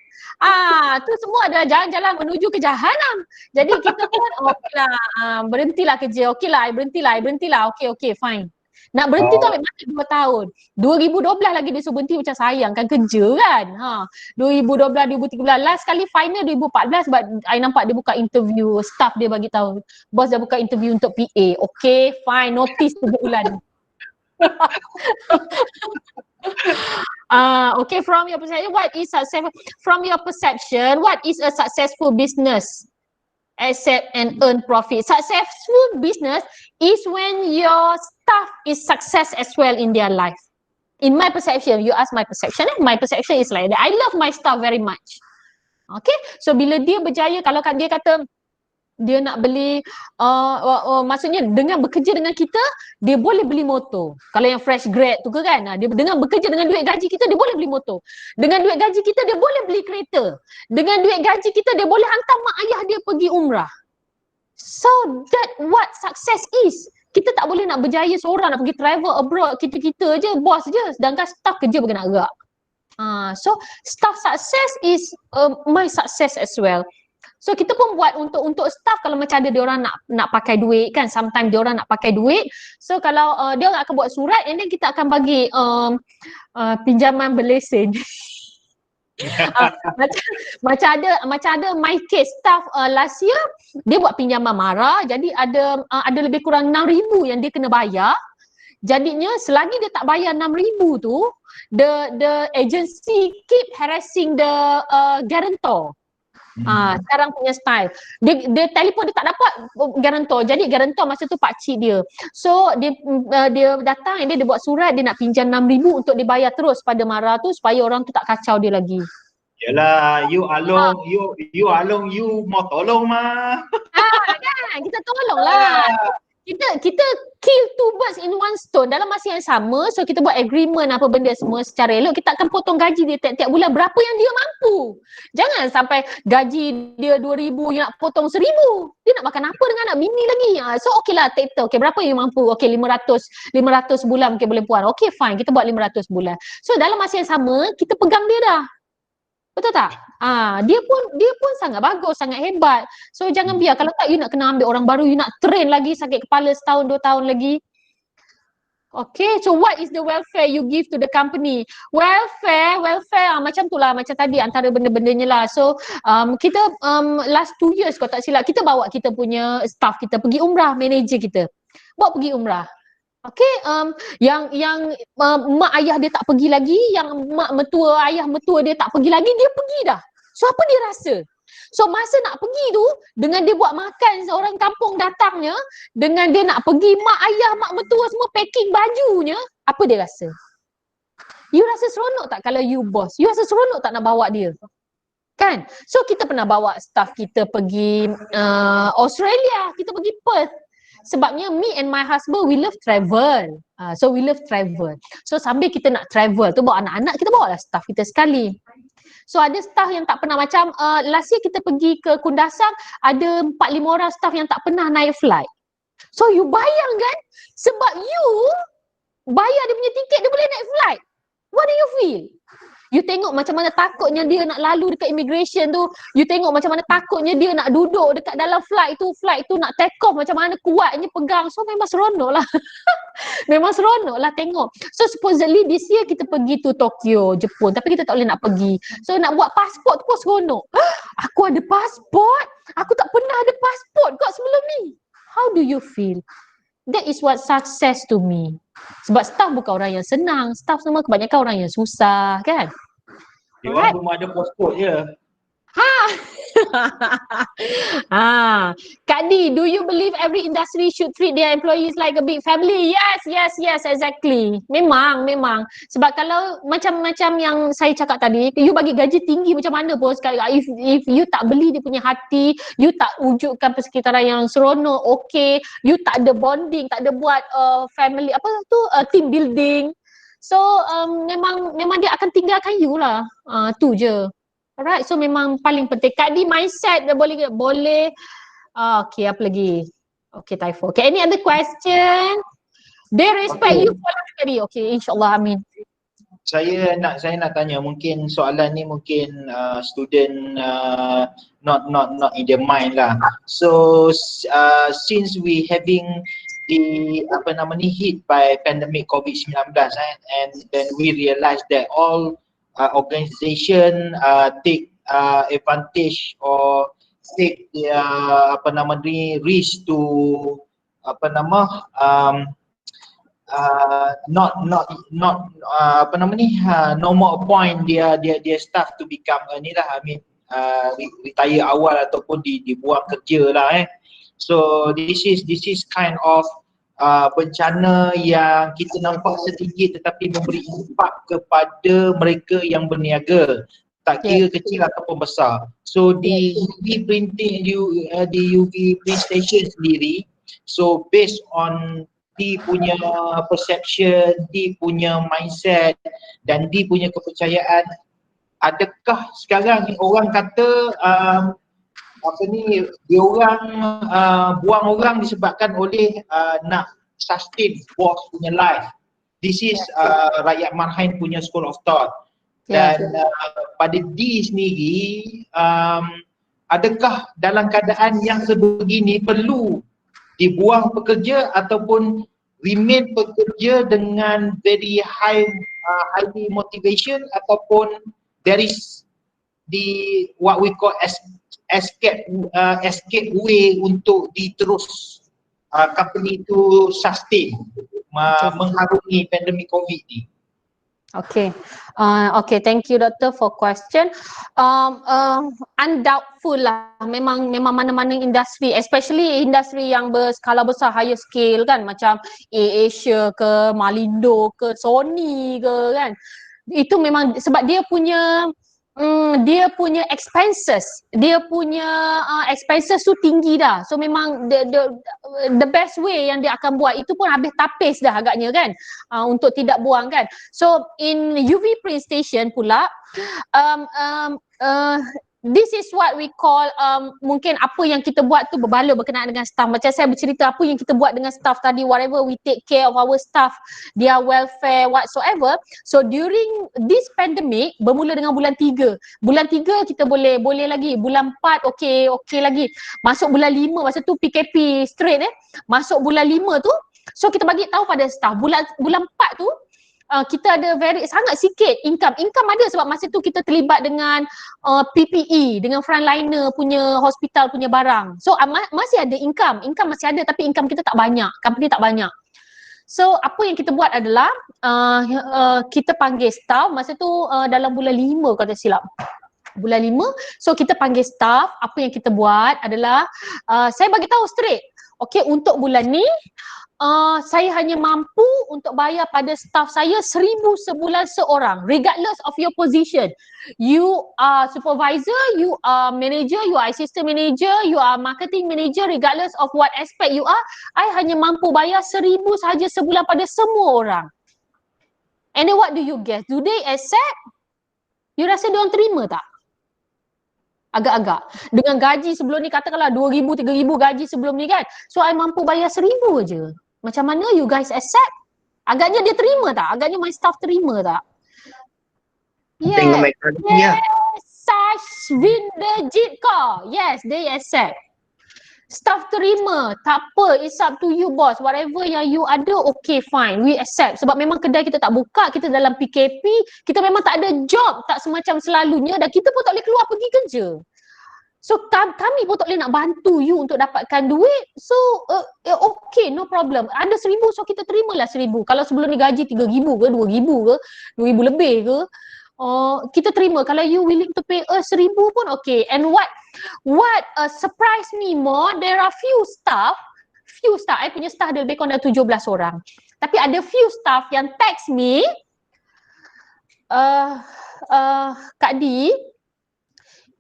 Speaker 3: Tu semua adalah jalan-jalan menuju ke jahanam. Jadi kita pun okeylah, berhentilah kerja. Okeylah, berhentilah. Okay, fine. Nak berhenti tu ambil masa 2 tahun. 2012 lagi dia suruh berhenti, macam sayang kan kerja kan. 2012, 2013, last kali final 2014 sebab I nampak dia buka interview, staff dia bagi tahu. Bos dah buka interview untuk PA. Okay, fine, notice 3 bulan. Okay, from your perception, what is a successful business? Accept and earn profit. Successful business is when your staff is success as well in their life. In my perception, you ask my perception, my perception is like that. I love my staff very much. Okay, so bila dia berjaya, kalau dia kata dia nak beli, maksudnya dengan bekerja dengan kita, dia boleh beli motor. Kalau yang fresh grad tu kan, dia dengan bekerja dengan duit gaji kita, dia boleh beli motor. Dengan duit gaji kita, dia boleh beli kereta. Dengan duit gaji kita, dia boleh hantar mak ayah dia pergi umrah. So that what success is. Kita tak boleh nak berjaya seorang, nak pergi travel abroad, kita-kita je, bos je. Sedangkan staff kerja bergerak-gerak. So staff success is my success as well. So kita pun buat untuk staff, kalau macam ada dia orang nak pakai duit kan, sometimes dia orang nak pakai duit. So kalau dia orang akan buat surat, and then kita akan bagi pinjaman berlesen. Macam ada my case staff last year, dia buat pinjaman mara, jadi ada lebih kurang 6,000 yang dia kena bayar. Jadinya selagi dia tak bayar 6,000 tu, the agency keep harassing the guarantor. Sekarang punya style. Dia telefon, dia tak dapat guarantor. Jadi guarantor masa tu pakcik dia. So dia datang, dia buat surat, dia nak pinjam 6,000 untuk dibayar terus pada mara tu supaya orang tu tak kacau dia lagi.
Speaker 1: Yalah, you mau tolong mah.
Speaker 3: Kan, kita tolong lah. Kita kill 2 birds in 1 stone dalam masa yang sama. So kita buat agreement apa benda semua secara elok. Kita akan potong gaji dia tiap-tiap bulan berapa yang dia mampu. Jangan sampai gaji dia 2,000, you nak potong 1,000. Dia nak makan apa dengan anak bini lagi. So okey lah, okay, berapa you mampu? Okay, 500 bulan mungkin boleh puan. Okay, fine, kita buat 500 bulan. So dalam masa yang sama, kita pegang dia dah. Betul tak? Dia pun sangat bagus, sangat hebat. So jangan biar, kalau tak you nak kena ambil orang baru, you nak train lagi, sakit kepala setahun 2 tahun lagi. Okay, so what is the welfare you give to the company? Welfare macam tu lah, macam tadi antara benda-bendanya lah. So kita last 2 years kalau tak silap, kita bawa kita punya staff kita pergi umrah, manager kita bawa pergi umrah. Okay, yang mak ayah dia tak pergi lagi, yang ayah mertua dia tak pergi lagi, dia pergi dah. So apa dia rasa? So masa nak pergi tu, dengan dia buat makan seorang kampung datangnya, dengan dia nak pergi, mak ayah, mak mertua semua packing bajunya, apa dia rasa? You rasa seronok tak kalau you boss? You rasa seronok tak nak bawa dia? Kan? So kita pernah bawa staff kita pergi Australia, kita pergi Perth. Sebabnya me and my husband we love travel. So we love travel. So sambil kita nak travel tu bawa anak-anak, kita bawa lah staff kita sekali. So ada staff yang tak pernah, macam last year kita pergi ke Kundasang, ada 4-5 orang staff yang tak pernah naik flight. So you bayangkan, sebab you bayar dia punya tiket, dia boleh naik flight. What do you feel? You tengok macam mana takutnya dia nak lalu dekat immigration tu. You tengok macam mana takutnya dia nak duduk dekat dalam flight tu nak take off, macam mana kuatnya pegang. So memang seronok lah. Memang seronok lah tengok. So supposedly this year kita pergi to Tokyo, Jepun, tapi kita tak boleh nak pergi. So nak buat pasport tu pun seronok. Aku ada pasport? Aku tak pernah ada pasport kot sebelum ni. How do you feel? That is what success to me. Sebab staff bukan orang yang senang. Staff semua kebanyakan orang yang susah, kan?
Speaker 1: Dia orang cuma ada pasport je.
Speaker 3: Kak D, do you believe every industry should treat their employees like a big family? Yes, exactly. Memang. Sebab kalau macam yang saya cakap tadi, you bagi gaji tinggi macam mana pun sekali, if you tak beli dia punya hati, you tak wujudkan persekitaran yang seronok, okay, you tak ada bonding, tak ada buat family, team building. So memang dia akan tinggalkan you lah. Tu je. Alright, so memang paling penting. Kak D, mindset boleh. Okay, apa lagi? Okay, Taiful. Okay, any other question? They respect you for life, Kak D. Okay, insyaAllah, amin.
Speaker 1: Saya nak tanya, mungkin soalan ni mungkin student not in their mind lah. So since we having the hit by pandemic COVID-19 and then we realize that all organization take advantage or take their risk to no more appoint their staff to become retire awal ataupun dibuang kerja lah So this is kind of bencana yang kita nampak sedikit tetapi memberi impak kepada mereka yang berniaga, tak kira kecil ataupun besar. So di UV printing, di UV print station sendiri, so based on dia punya perception, dia punya mindset dan dia punya kepercayaan, adakah sekarang ni orang kata dia orang buang orang disebabkan oleh nak sustain bos punya life. This is Rakyat Marhain punya school of thought. Dan pada D sendiri, adakah dalam keadaan yang sebegini perlu dibuang pekerja ataupun remain pekerja dengan very highly motivation, ataupun there is what we call escape way untuk diterus company itu sustain mengharungi pandemik COVID ni.
Speaker 3: Okay, thank you Doctor for question. Undoubtful lah, memang mana-mana industri, especially industri yang berskala besar, higher scale kan, macam AirAsia ke, Malindo ke, Sony ke kan, itu memang sebab dia punya expenses, expenses tu tinggi dah. So memang the best way yang dia akan buat itu pun habis tapis dah agaknya kan, untuk tidak buang kan. So in UV print station pula, this is what we call mungkin apa yang kita buat tu berbaloi berkenaan dengan staff. Macam saya bercerita apa yang kita buat dengan staff tadi, whatever we take care of our staff, their welfare whatsoever. So during this pandemic, bermula dengan bulan 3. Bulan 3 kita boleh lagi, bulan 4 okay lagi. Masuk bulan 5, masa tu PKP straight Masuk bulan 5 tu, so kita bagi tahu pada staff bulan 4 tu kita ada sangat sikit income ada sebab masa tu kita terlibat dengan PPE, dengan frontliner punya hospital punya barang. So masih ada income masih ada, tapi income kita tak banyak, company tak banyak. So apa yang kita buat adalah kita panggil staff masa tu dalam bulan 5 kalau tak silap. Bulan 5, so kita panggil staff. Apa yang kita buat adalah saya bagi tahu straight, okay, untuk bulan ni saya hanya mampu untuk bayar pada staff saya 1,000 sebulan seorang, regardless of your position. You are supervisor, you are manager, you are assistant manager, you are marketing manager, regardless of what aspect you are, I hanya mampu bayar 1,000 sahaja sebulan pada semua orang. And then what do you guess? Do they accept? You rasa diorang terima tak? Agak-agak. Dengan gaji sebelum ni, katakanlah 2,000, 3,000 gaji sebelum ni kan. So I mampu bayar 1,000 je. Macam mana you guys accept? Agaknya dia terima tak? Agaknya my staff terima tak?
Speaker 4: Tengok
Speaker 3: Yes.
Speaker 4: McCarthy lah.
Speaker 3: Yes. Sashvindajit ko. Yes, they accept. Staff terima, tak apa, it's up to you boss. Whatever yang you ada, okay fine, we accept. Sebab memang kedai kita tak buka, kita dalam PKP, kita memang tak ada job, tak semacam selalunya dan kita pun tak boleh keluar pergi kerja. So kami pun tak boleh nak bantu you untuk dapatkan duit. So okay, no problem. Ada 1,000, so kita terimalah 1,000. Kalau sebelum ni gaji 3,000 ke, 2,000 ke, 2,000 lebih ke, kita terima. Kalau you willing to pay 1,000 pun okay. And what surprised me more, there are few staff, I punya staff ada lebih kurang 17 orang. Tapi ada few staff yang text me, Kak Di,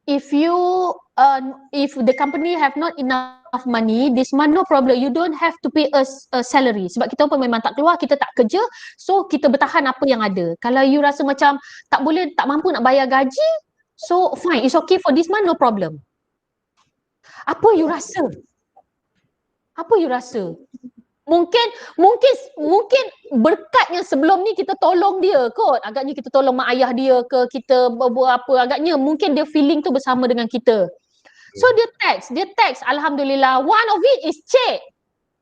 Speaker 3: if the company have not enough money this month, no problem, you don't have to pay us a salary. Sebab kita pun memang tak keluar, kita tak kerja, so kita bertahan apa yang ada. Kalau you rasa macam tak boleh, tak mampu nak bayar gaji, so fine, it's okay for this month, no problem. Apa you rasa? Apa you rasa? Mungkin berkatnya sebelum ni kita tolong dia kot. Agaknya kita tolong mak ayah dia ke, kita buat apa, agaknya mungkin dia feeling tu bersama dengan kita. So dia text, alhamdulillah. One of it is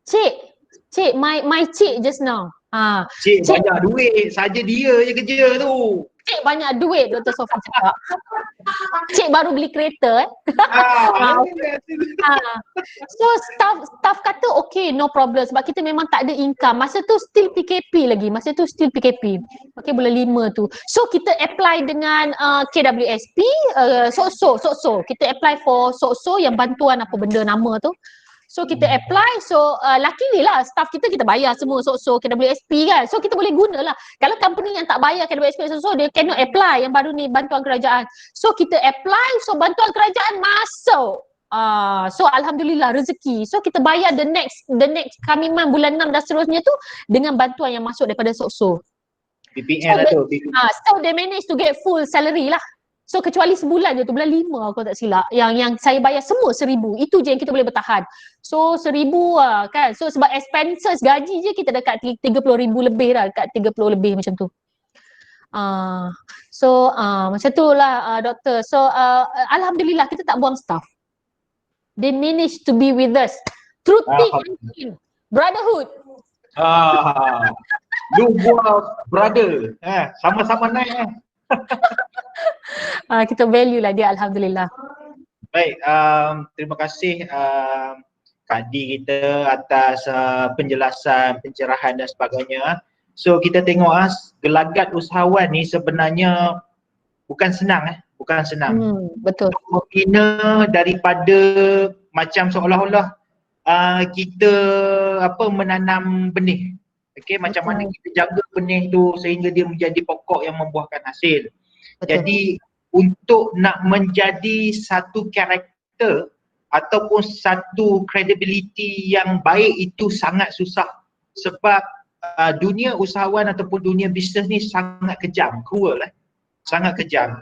Speaker 3: Cik, my Cik just now.
Speaker 1: Cik banyak duit, saja dia je kerja tu.
Speaker 3: Cik banyak duit, Dr. Sofa cakap. Cik baru beli kereta So staff kata okay, no problem. Sebab kita memang tak ada income. Masa tu still PKP lagi. Okay, bulan 5 tu. So kita apply dengan KWSP, SOSO. Kita apply for SOSO yang bantuan apa benda nama tu. So kita apply, so luckily lah staff kita bayar semua SOSO, KWSP kan. So kita boleh guna lah. Kalau company yang tak bayar KWSP SOSO, dia cannot apply yang baru ni bantuan kerajaan. So kita apply, so bantuan kerajaan masuk. So alhamdulillah rezeki. So kita bayar the next coming month, bulan 6 dan seterusnya tu dengan bantuan yang masuk daripada SOSO.
Speaker 1: PPN lah tu.
Speaker 3: So they manage to get full salary lah. So kecuali sebulan je tu, bulan 5 aku tak silap, yang saya bayar semua 1,000. Itu je yang kita boleh bertahan. So 1,000 lah kan. So sebab expenses gaji je kita dekat 30,000 lebih lah, dekat 30 lebih macam tu. Macam tu lah doktor. So alhamdulillah kita tak buang staff. They manage to be with us through thick and thin. Brotherhood.
Speaker 1: Lu buat brother. Sama-sama naik
Speaker 3: kita value lah dia, alhamdulillah.
Speaker 1: Baik, terima kasih Kak Di kita atas penjelasan, pencerahan dan sebagainya. So kita tengok gelagat usahawan ni sebenarnya bukan senang
Speaker 3: Betul.
Speaker 1: Membina daripada macam seolah-olah kita menanam benih. Okey, macam mana kita jaga benih tu sehingga dia menjadi pokok yang membuahkan hasil.
Speaker 3: Betul.
Speaker 1: Jadi untuk nak menjadi satu karakter ataupun satu credibility yang baik itu sangat susah. Sebab dunia usahawan ataupun dunia bisnes ni sangat kejam, cruel sangat kejam.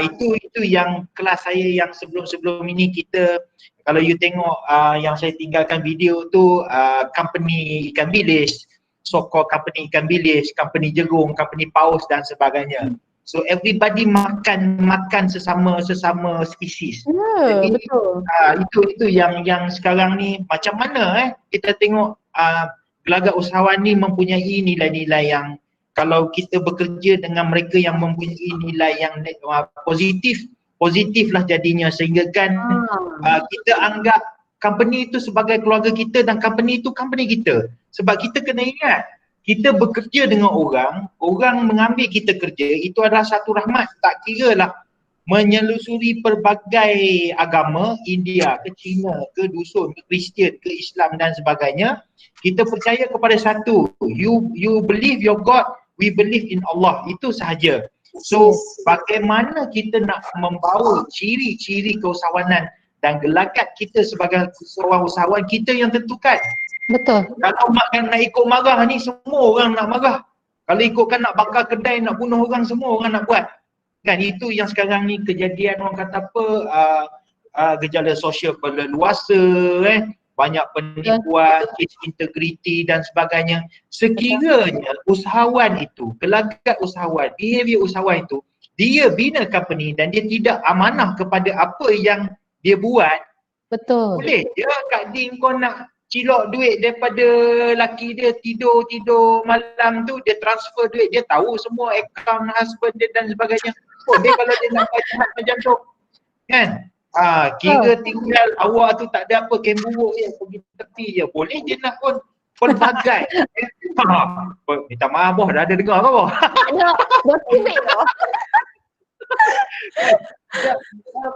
Speaker 1: Itu yang kelas saya yang sebelum ini kita, kalau you tengok yang saya tinggalkan video tu, company ikan bilis, so-called company ikan bilis, company jagung, company paus dan sebagainya. So everybody makan sesama spesies. Jadi itu yang sekarang ni macam mana kita tengok gelagat usahawan ni mempunyai nilai-nilai yang kalau kita bekerja dengan mereka yang mempunyai nilai yang positif lah jadinya, sehingga kan kita anggap company itu sebagai keluarga kita dan company itu company kita. Sebab kita kena ingat, kita bekerja dengan orang mengambil kita kerja, itu adalah satu rahmat. Tak kira lah menyelusuri pelbagai agama, India ke Cina ke dusun ke Kristian ke Islam dan sebagainya. Kita percaya kepada satu, you believe your God, we believe in Allah, itu sahaja. So bagaimana kita nak membawa ciri-ciri keusahawanan dan gelagat kita sebagai seorang usahawan, kita yang tentukan.
Speaker 3: Betul.
Speaker 1: Kalau nak ikut marah ni, semua orang nak marah. Kalau ikutkan nak bakar kedai, nak bunuh orang, semua orang nak buat. Kan itu yang sekarang ni kejadian orang kata apa, gejala sosial berleluasa, banyak penipuan, integriti dan sebagainya. Sekiranya usahawan itu, gelagat usahawan, behavior usahawan itu, dia bina company dan dia tidak amanah kepada apa yang dia buat,
Speaker 3: Betul.
Speaker 1: boleh je Kak Din kau nak cilok duit daripada laki dia tidur malam tu, dia transfer duit, dia tahu semua akaun husband dia dan sebagainya. Boleh kalau dia nak buat macam tu. Kan? Kira tinggal awak tu tak ada apa, kemburuk je, pergi tepi je. Boleh je nak pun pelbagai. Minta maaf boh, dah ada dengar kau boh.
Speaker 3: Ada motivate tau.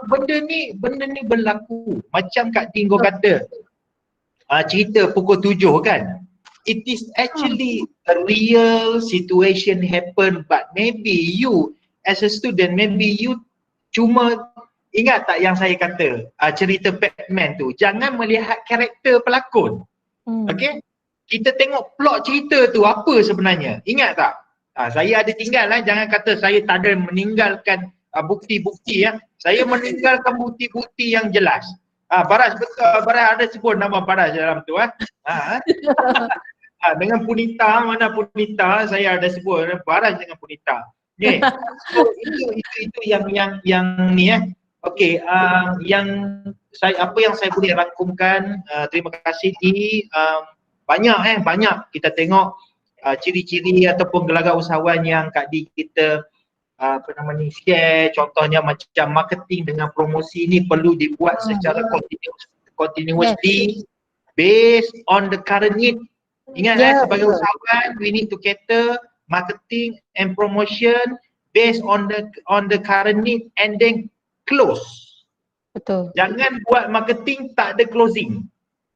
Speaker 1: Benda ni berlaku. Macam Kak Tinggo kata, cerita pukul 7 kan. It is actually a real situation happen, but maybe you as a student, maybe you cuma ingat tak yang saya kata, cerita Batman tu, jangan melihat karakter pelakon. Okay? Kita tengok plot cerita tu apa sebenarnya. Ingat tak? Saya ada tinggal jangan kata saya tak ada meninggalkan bukti-bukti ya. Saya meninggalkan bukti-bukti yang jelas. Baras betul, Baras ada sebut nama Baras dalam tu dengan Punita, mana Punita saya ada sebut Baras dengan Punita. Okay. So itu yang ni Okey, yang apa yang saya boleh rangkumkan, terima kasih Di. Banyak kita tengok ciri-ciri ataupun gelagat usahawan yang Kak Di kita share. Contohnya macam marketing dengan promosi ni perlu dibuat secara continuously based on the current need. Ingat sebagai usahawan we need to cater marketing and promotion based on the current need and then close.
Speaker 3: Betul.
Speaker 1: Jangan buat marketing tak ada closing.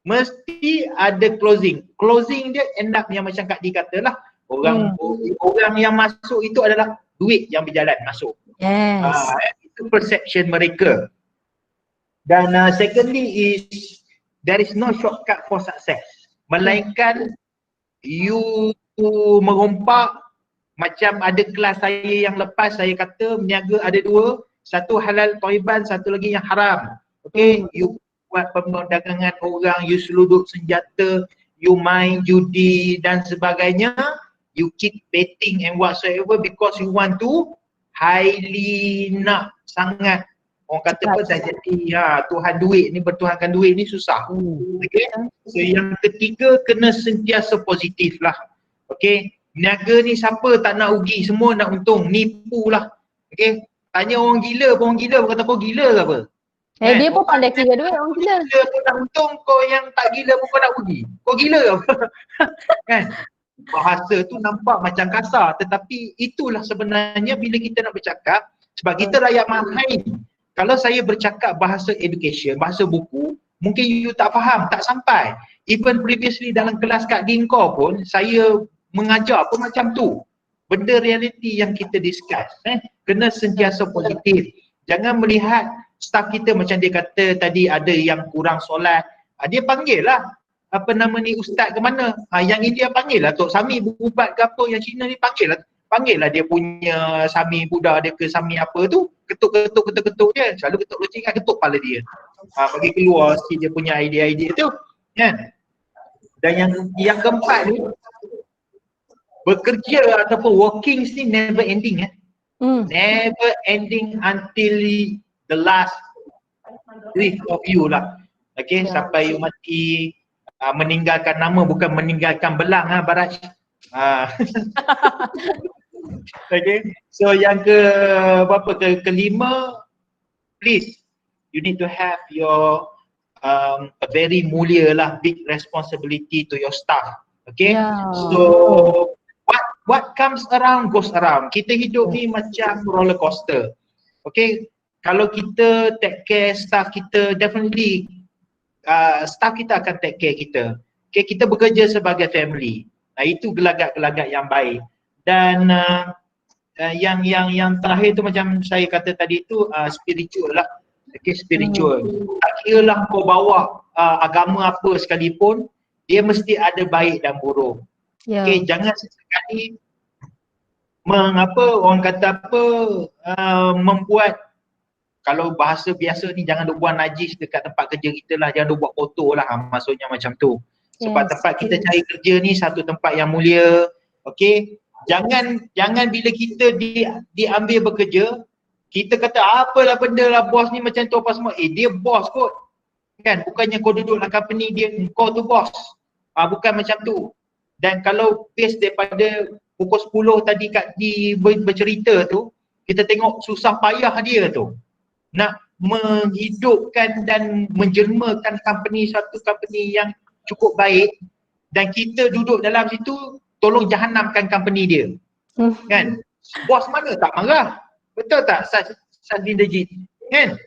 Speaker 1: Mesti ada closing. Closing dia end up yang macam Kak Di kata lah. Orang yang masuk itu adalah duit yang berjalan masuk.
Speaker 3: Yes.
Speaker 1: Itu perception mereka. Dan secondly is there is no shortcut for success. Melainkan you merompak macam ada kelas saya yang lepas saya kata meniaga ada dua. Satu halal thayyiban, satu lagi yang haram. Okay, you buat perdagangan orang, you seluduk senjata, you main judi dan sebagainya, you keep betting and whatsoever because you want to highly nak sangat. Orang kata apa dah jadi Tuhan duit ni, bertuhankan duit ni susah. Okay, so yang ketiga kena sentiasa positif lah. Okay, niaga ni siapa tak nak rugi, semua nak untung, nipu lah. Okay, tanya orang gila pun, orang gila pun kata kau gila ke apa?
Speaker 3: Dia pun pandai kira duit, orang gila.
Speaker 1: Gila pun nak untung, kau yang tak gila pun kau nak rugi. Kau gila ke apa? Kan? Bahasa tu nampak macam kasar, tetapi itulah sebenarnya bila kita nak bercakap, sebab kita rakyat mahal. Kalau saya bercakap bahasa education, bahasa buku, mungkin you tak faham, tak sampai. Even previously dalam kelas Kak Dinko pun, saya mengajar pun macam tu. Benda realiti yang kita discuss. Kena sentiasa positif. Jangan melihat staff kita macam dia kata tadi ada yang kurang solat. Dia panggil lah ustaz ke mana. Yang India panggil lah Tok Sami Bubat ke apa, yang Cina ni panggil lah dia punya Sami Buddha dia ke Sami apa tu. Ketuk dia. Selalu ketuk loceng kan, ketuk kepala dia. Bagi keluar si dia punya idea-idea tu. Kan? Dan yang keempat ni, bekerja ataupun working ni never ending never ending until the last breath of you lah. Okay, sampai you mati, meninggalkan nama bukan meninggalkan belang Barat. Okay, so yang kelima, please you need to have your a very mulia lah, big responsibility to your staff. Okay, so what comes around goes around. Kita hidup ni macam roller coaster. Okay, kalau kita take care staff kita, definitely staff kita akan take care kita. Okay, kita bekerja sebagai family. Itu gelagat-gelagat yang baik. Dan yang terakhir tu macam saya kata tadi tu spiritual lah. Okay, spiritual. Tak kira lah kau bawa agama apa sekalipun, dia mesti ada baik dan buruk. Okay, jangan sesekali orang kata apa, membuat, kalau bahasa biasa ni, jangan duk buat najis dekat tempat kerja kita lah, jangan duk buat kotor lah, maksudnya macam tu. Sebab tempat kita cari kerja ni satu tempat yang mulia. Okay, jangan bila kita diambil bekerja, kita kata apalah benda lah bos ni macam tu apa semua. Dia bos kot. Kan, bukannya kau duduk dalam company dia, kau tu bos. Bukan macam tu. Dan kalau base daripada pukul 10 tadi Kak Di bercerita tu, kita tengok susah payah dia tu nak menghidupkan dan menjelmakan satu company yang cukup baik, dan kita duduk dalam situ tolong jahanamkan company dia. Kan? Bos mana tak marah? Betul tak? Sadinderjit. Kan?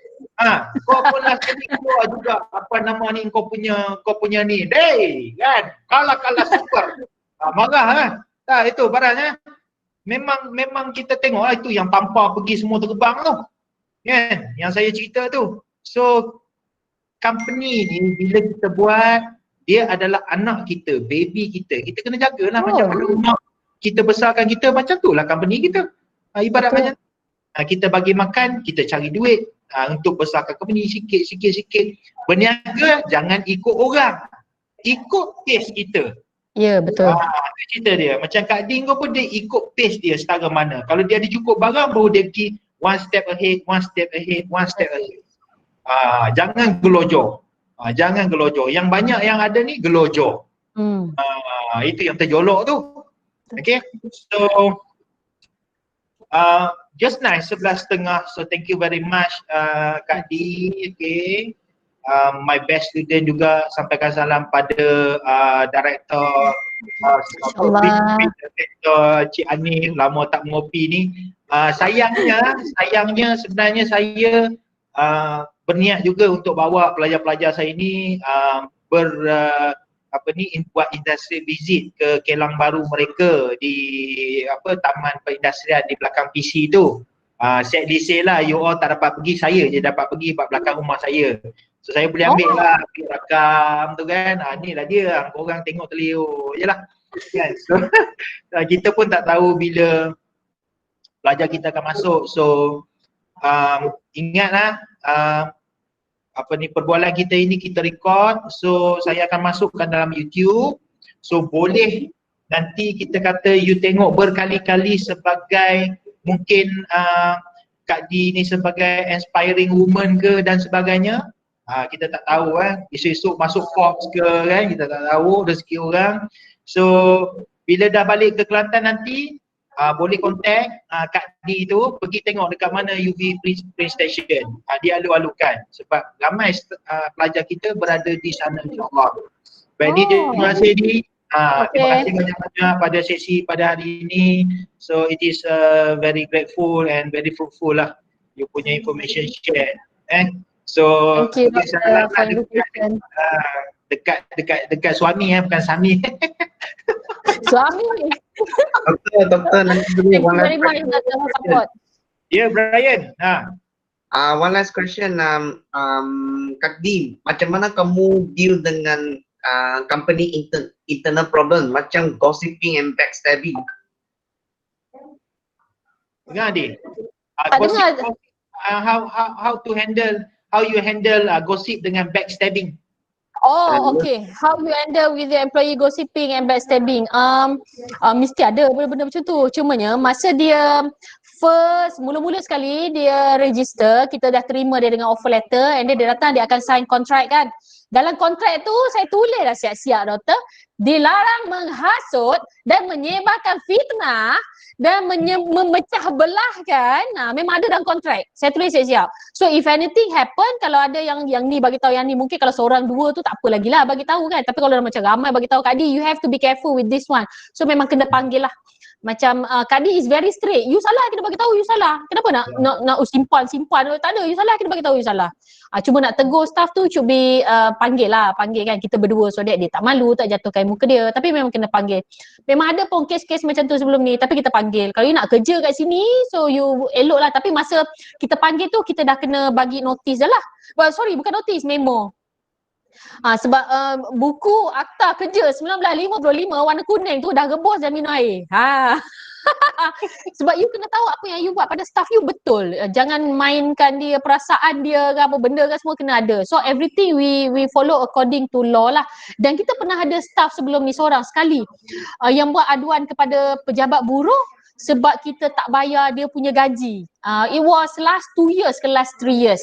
Speaker 1: Kau pun lah sekali keluar juga apa nama ni kau punya ni. Dey, kan? Kalah super. Marah kan? Itu barangnya. Memang kita tengok lah itu yang tanpa pergi semua terbang tu. Kan? Yang saya cerita tu. So company ni bila kita buat, dia adalah anak kita, baby kita. Kita kena jagalah macam mana rumah kita besarkan kita, macam tu lah company kita. Ibarat macam kita bagi makan, kita cari duit untuk besarkan company sikit. Berniaga jangan ikut orang. Ikut pace kita.
Speaker 3: Ya, betul.
Speaker 1: Cerita dia. Macam Kak Din kau pun dia ikut pace dia setara mana. Kalau dia ada cukup barang, baru dia pergi one step ahead. Jangan gelojoh. Jangan gelojoh. Yang banyak yang ada ni gelojoh. Itu yang terjolok tu. Okay. So just nice 11.30. So thank you very much Kak Di. Okay. My best student juga, sampaikan salam pada director Cik Ani, lama tak mengopi ni. Sayangnya sebenarnya saya berniat juga untuk bawa pelajar-pelajar saya ni buat industri visit ke kelang baru mereka di taman perindustrian di belakang PC tu. Sadly say lah, you all tak dapat pergi, saya je dapat pergi kat belakang rumah saya. So saya boleh ambil lah, ambil rakam tu kan. Ni lah dia, korang tengok terliur je lah. Kan? So kita pun tak tahu bila pelajar kita akan masuk. So ingatlah perbualan kita ini kita record. So saya akan masukkan dalam YouTube. So boleh nanti kita kata you tengok berkali-kali sebagai mungkin Kak Di ni sebagai inspiring woman ke dan sebagainya. Kita tak tahu esok-esok masuk Forbes ke kan, kita tak tahu rezeki orang. So bila dah balik ke Kelantan nanti boleh contact Kak Di tu, pergi tengok dekat mana UV Print Station. Dia alu-alukan sebab ramai pelajar kita berada di sana, insyaAllah. Baik Di, terima kasih Di. Terima kasih banyak-banyak pada sesi pada hari ini. So it is very grateful and very fruitful lah you punya information share. So dekat suami bukan Sami.
Speaker 3: Suami.
Speaker 4: Doktor nanti dulu one last
Speaker 3: question.
Speaker 1: Ya, Brian.
Speaker 4: One last question, Kak Din, macam mana kamu deal dengan company internal problem macam gossiping and backstabbing?
Speaker 1: Dengar Din. How you handle gossip dengan backstabbing?
Speaker 3: Okay. How you handle with the employee gossiping and backstabbing? Mesti ada benda-benda macam tu. Cumanya masa dia mula-mula sekali dia register, kita dah terima dia dengan offer letter, and then dia datang, dia akan sign contract kan. Dalam kontrak tu saya tulis dah siap-siap, doktor, dilarang menghasut dan menyebarkan fitnah dan memecah belahkan. Memang ada dalam kontrak. Saya tulis siap-siap. So if anything happen, kalau ada yang ni bagi tahu yang ni, mungkin kalau seorang dua tu tak apa lagi lah bagi tahu kan. Tapi kalau macam ramai bagi tahu, Kak Di, you have to be careful with this one. So memang kena panggil lah. Macam Kak Di is very straight. You salah, kena bagi tahu you salah. Kenapa nak simpan? Tak ada. You salah, kena bagi tahu you salah. Cuma nak tegur staff tu should be panggil kan kita berdua so that dia tak malu, tak jatuhkan muka dia. Tapi memang kena panggil. Memang ada pun kes-kes macam tu sebelum ni, tapi kita panggil. Kalau you nak kerja kat sini, so you elok lah. Tapi masa kita panggil tu, kita dah kena bagi notice dah lah. Well, sorry, bukan notice, memo. Sebab buku akta kerja 1955 warna kuning tu dah rebus dan minum air. Sebab you kena tahu apa yang you buat pada staff you betul. Jangan mainkan dia, perasaan dia ke apa benda ke, semua kena ada. So everything we follow according to law lah. Dan kita pernah ada staff sebelum ni seorang sekali yang buat aduan kepada pejabat buruh sebab kita tak bayar dia punya gaji. It was last 2 years ke last 3 years.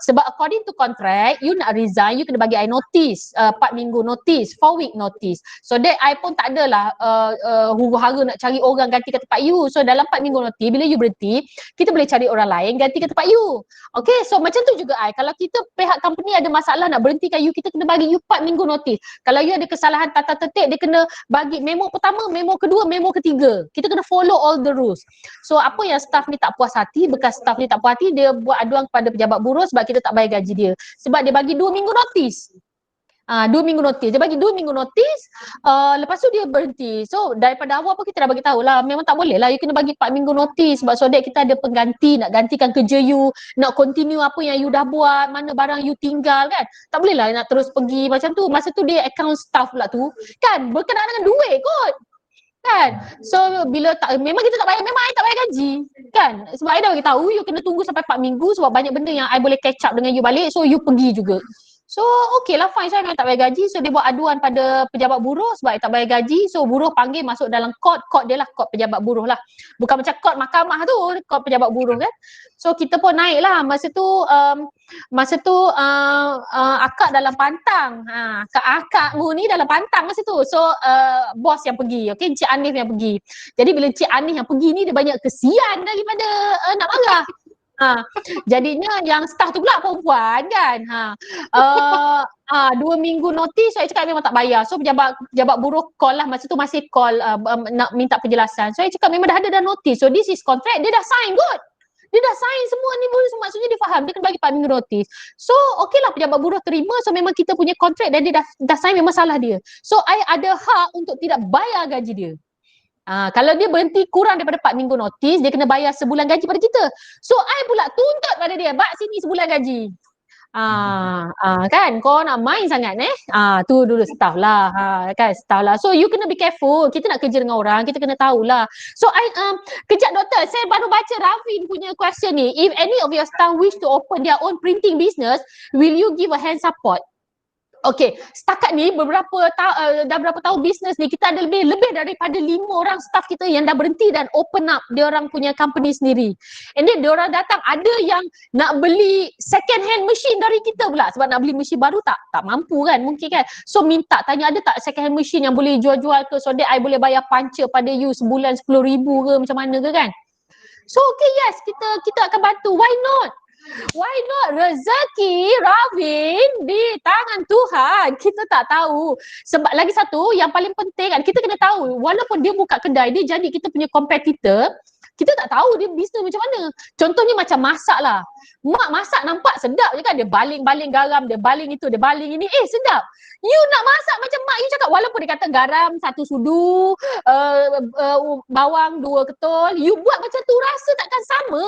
Speaker 3: Sebab according to contract, you nak resign, you kena bagi I notice, 4 minggu notice, 4 week notice. So that I pun tak adalah huru-hara nak cari orang ganti kat tempat you. So dalam 4 minggu notice, bila you berhenti, kita boleh cari orang lain ganti kat tempat you. Okay, so macam tu juga I. Kalau kita pihak company ada masalah nak berhentikan you, kita kena bagi you 4 minggu notice. Kalau you ada kesalahan tata tertib, dia kena bagi memo pertama, memo kedua, memo ketiga. Kita kena follow all the rules. So apa yang staff ni tak puas hati, bekas staff ni tak puas hati, dia buat aduan kepada pejabat buruh sebab kita tak bayar gaji dia. Sebab dia bagi 2 minggu notice. 2 minggu notice. Dia bagi 2 minggu notice, lepas tu dia berhenti. So daripada awal pun kita dah bagi tahu lah, memang tak boleh lah, you kena bagi 4 minggu notice sebab so that kita ada pengganti, nak gantikan kerja you, nak continue apa yang you dah buat, mana barang you tinggal kan. Tak boleh lah nak terus pergi macam tu. Masa tu dia account staff pula tu kan, berkenaan dengan duit kot. Kan? So bila tak, memang kita tak bayar, memang I tak bayar gaji kan. Sebab I dah bagi tahu you kena tunggu sampai 4 minggu sebab banyak benda yang I boleh catch up dengan you balik, so you pergi juga. So okay lah, fine, saya memang tak bayar gaji. So dia buat aduan pada pejabat buruh sebab I tak bayar gaji. So buruh panggil masuk dalam court dia lah, court pejabat buruh lah. Bukan macam court mahkamah tu, court pejabat buruh kan. So kita pun naik lah masa tu akak dalam pantang. Akakmu ni dalam pantang masa tu. So bos yang pergi, okay, Encik Anif yang pergi. Jadi bila Encik Anif yang pergi ni, dia banyak kesian daripada nak marah. Jadinya yang staff tu pula perempuan kan. 2 minggu notice, saya cakap memang tak bayar. So pejabat buruh call lah, masa tu masih call nak minta penjelasan. So saya cakap memang dah ada notice. So this is contract, dia dah sign kot. Dia dah sign semua ni, maksudnya dia faham, dia kena bagi 4 minggu notice. So okey lah, pejabat buruh terima. So memang kita punya contract dan dia dah sign, memang salah dia. So I ada hak untuk tidak bayar gaji dia. Kalau dia berhenti kurang daripada 4 minggu notice, dia kena bayar sebulan gaji pada kita. So I pula tuntut pada dia, bak sini sebulan gaji. Kan, kau nak main sangat tu dulu staff lah, kan, staff lah. So you kena be careful, kita nak kerja dengan orang, kita kena tahulah. So I kejap doktor, saya baru baca Ravin punya question ni. If any of your staff wish to open their own printing business, will you give a hand support? Okay, setakat ni dah berapa tahun bisnes ni, kita ada lebih daripada 5 orang staff kita yang dah berhenti dan open up dia orang punya company sendiri. And then dia orang datang, ada yang nak beli second hand machine dari kita pula sebab nak beli mesin baru tak mampu kan, mungkin kan. So minta tanya ada tak second hand machine yang boleh jual-jual ke, so that I boleh bayar puncher pada you sebulan 10,000 ke macam mana ke kan. So okay, yes, kita akan bantu. Why not? Why not? Rezeki Ravin di tangan Tuhan. Kita tak tahu. Sebab lagi satu yang paling penting kan, kita kena tahu walaupun dia buka kedai, dia jadi kita punya competitor, kita tak tahu dia bisnes macam mana. Contohnya macam masak lah. Mak masak nampak sedap je kan, dia baling-baling garam, dia baling itu, dia baling ini, sedap. You nak masak macam mak you cakap, walaupun dia kata garam 1 sudu, bawang 2 ketol, you buat macam tu rasa takkan sama.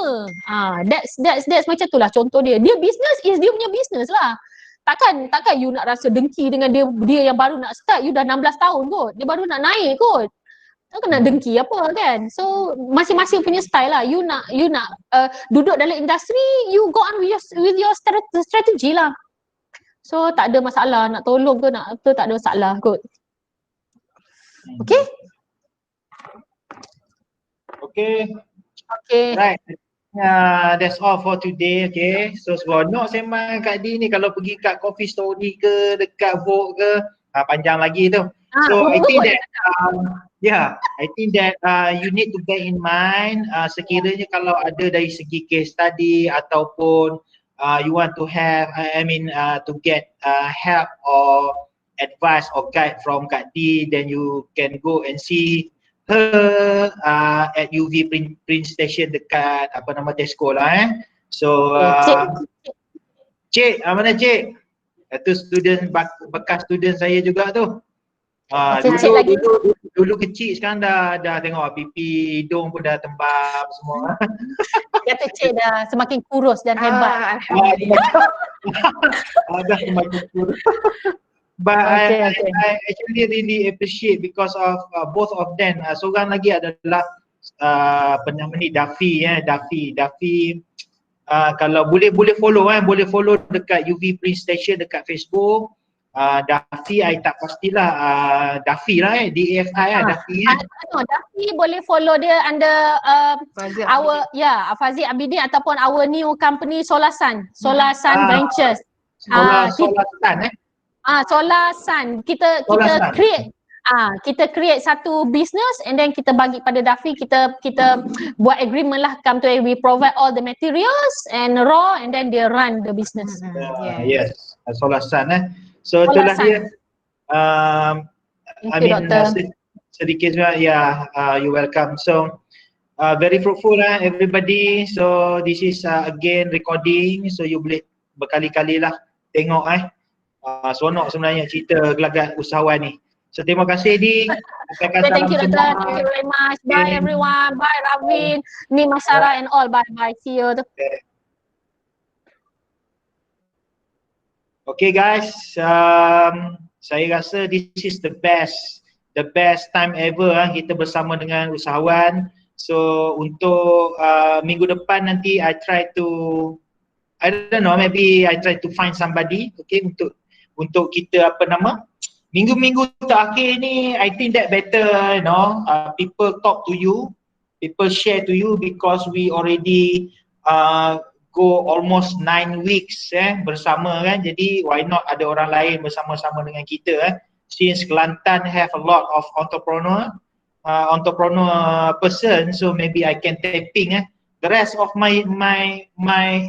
Speaker 3: That's macam tu lah contoh dia. Dia business is dia punya business lah. Takkan you nak rasa dengki dengan dia yang baru nak start, you dah 16 tahun kot. Dia baru nak naik kot. Tak nak dengki apa kan. So masing-masing punya style lah. You nak duduk dalam industri, you go on with your strategy lah. So tak ada masalah, nak tolong ke nak apa, tak ada masalah kot. Okay? Okay.
Speaker 1: Right. That's all for today. Okay. So seronok sembang Kak Di ni, kalau pergi kat Coffee Story ke dekat Vogue ke, panjang lagi tu. So I think that I think that you need to bear in mind sekiranya kalau ada dari segi case study ataupun you want to have to get help or advice or guide from Kak Di, then you can go and see her at UV print station dekat apa nama Tesco lah So Cik, mana Cik? Itu student bekas student saya juga tu. Dulu kecil, sekarang dah tengok pipi hidung pun dah tembam semua.
Speaker 3: Kata Cik dah semakin kurus dan hebat.
Speaker 1: Dah semakin kurus. But I actually really appreciate because of both of them. Seorang lagi adalah penama ni Daffy Daffy kalau boleh follow dekat UV Print Station dekat Facebook. Daffy I tak pastilah Daffy lah DAFI Daffy
Speaker 3: Daffy boleh follow dia under our Fazil Abidin ataupun our new company Solar Sun Ventures.
Speaker 1: Solar Sun
Speaker 3: Solar Sun kita create kita create satu business and then kita bagi pada Daffy, kita buat agreement lah, come to we provide all the materials and raw and then they run the business.
Speaker 1: Yes, Solar Sun so itulah dia. I mean sedikit juga you welcome. So very fruitful everybody. So this is again recording, so you boleh berkali-kali lah tengok seronok sebenarnya cerita gelagat usahawan ni. So terima kasih Di.
Speaker 3: Thank you Dr. Thank you very much. Bye everyone. Bye Ravin, Ni Masara and all. Bye. See you.
Speaker 1: Okay guys, saya rasa this is the best time ever kita bersama dengan usahawan. So untuk minggu depan nanti I try to, I don't know, maybe I try to find somebody, okay, untuk kita minggu-minggu terakhir ni, I think that better, people talk to you, people share to you because we already go almost 9 weeks bersama kan. Jadi why not ada orang lain bersama-sama dengan kita since Kelantan have a lot of entrepreneur person, so maybe I can tapping the rest of my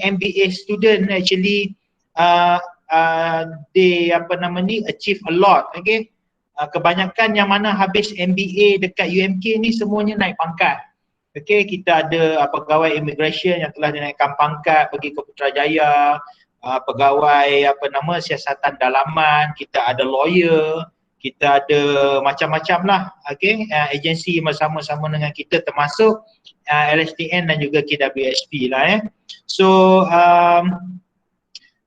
Speaker 1: MBA student actually they achieve a lot, okay. Kebanyakan yang mana habis MBA dekat UMK ni semuanya naik pangkat. Okay, kita ada pegawai immigration yang telah dinaikkan pangkat pergi ke Putrajaya, pegawai siasatan dalaman, kita ada lawyer, kita ada macam-macam lah, okay, agensi bersama-sama dengan kita termasuk LSTN dan juga KWSP lah So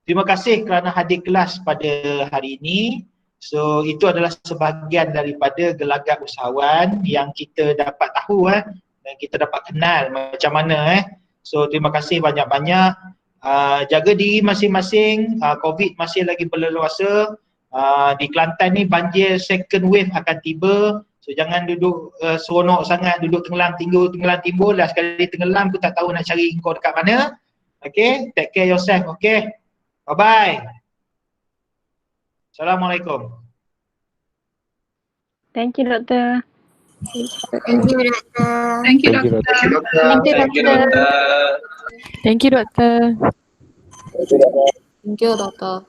Speaker 1: terima kasih kerana hadir kelas pada hari ini. So itu adalah sebahagian daripada gelagat usahawan yang kita dapat tahu dan kita dapat kenal macam mana So terima kasih banyak-banyak. Jaga diri masing-masing. COVID masih lagi berleluasa. Di Kelantan ni banjir second wave akan tiba. So jangan duduk seronok sangat, duduk tenggelam timbul dah sekali tenggelam aku tak tahu nak cari kau dekat mana. Okay, take care yourself, okay. Bye-bye. Assalamualaikum.
Speaker 6: Thank you, Doktor.
Speaker 2: Thank you, Doktor.
Speaker 6: Thank you, Doktor. Thank you, Doktor.
Speaker 2: Thank you, Doktor.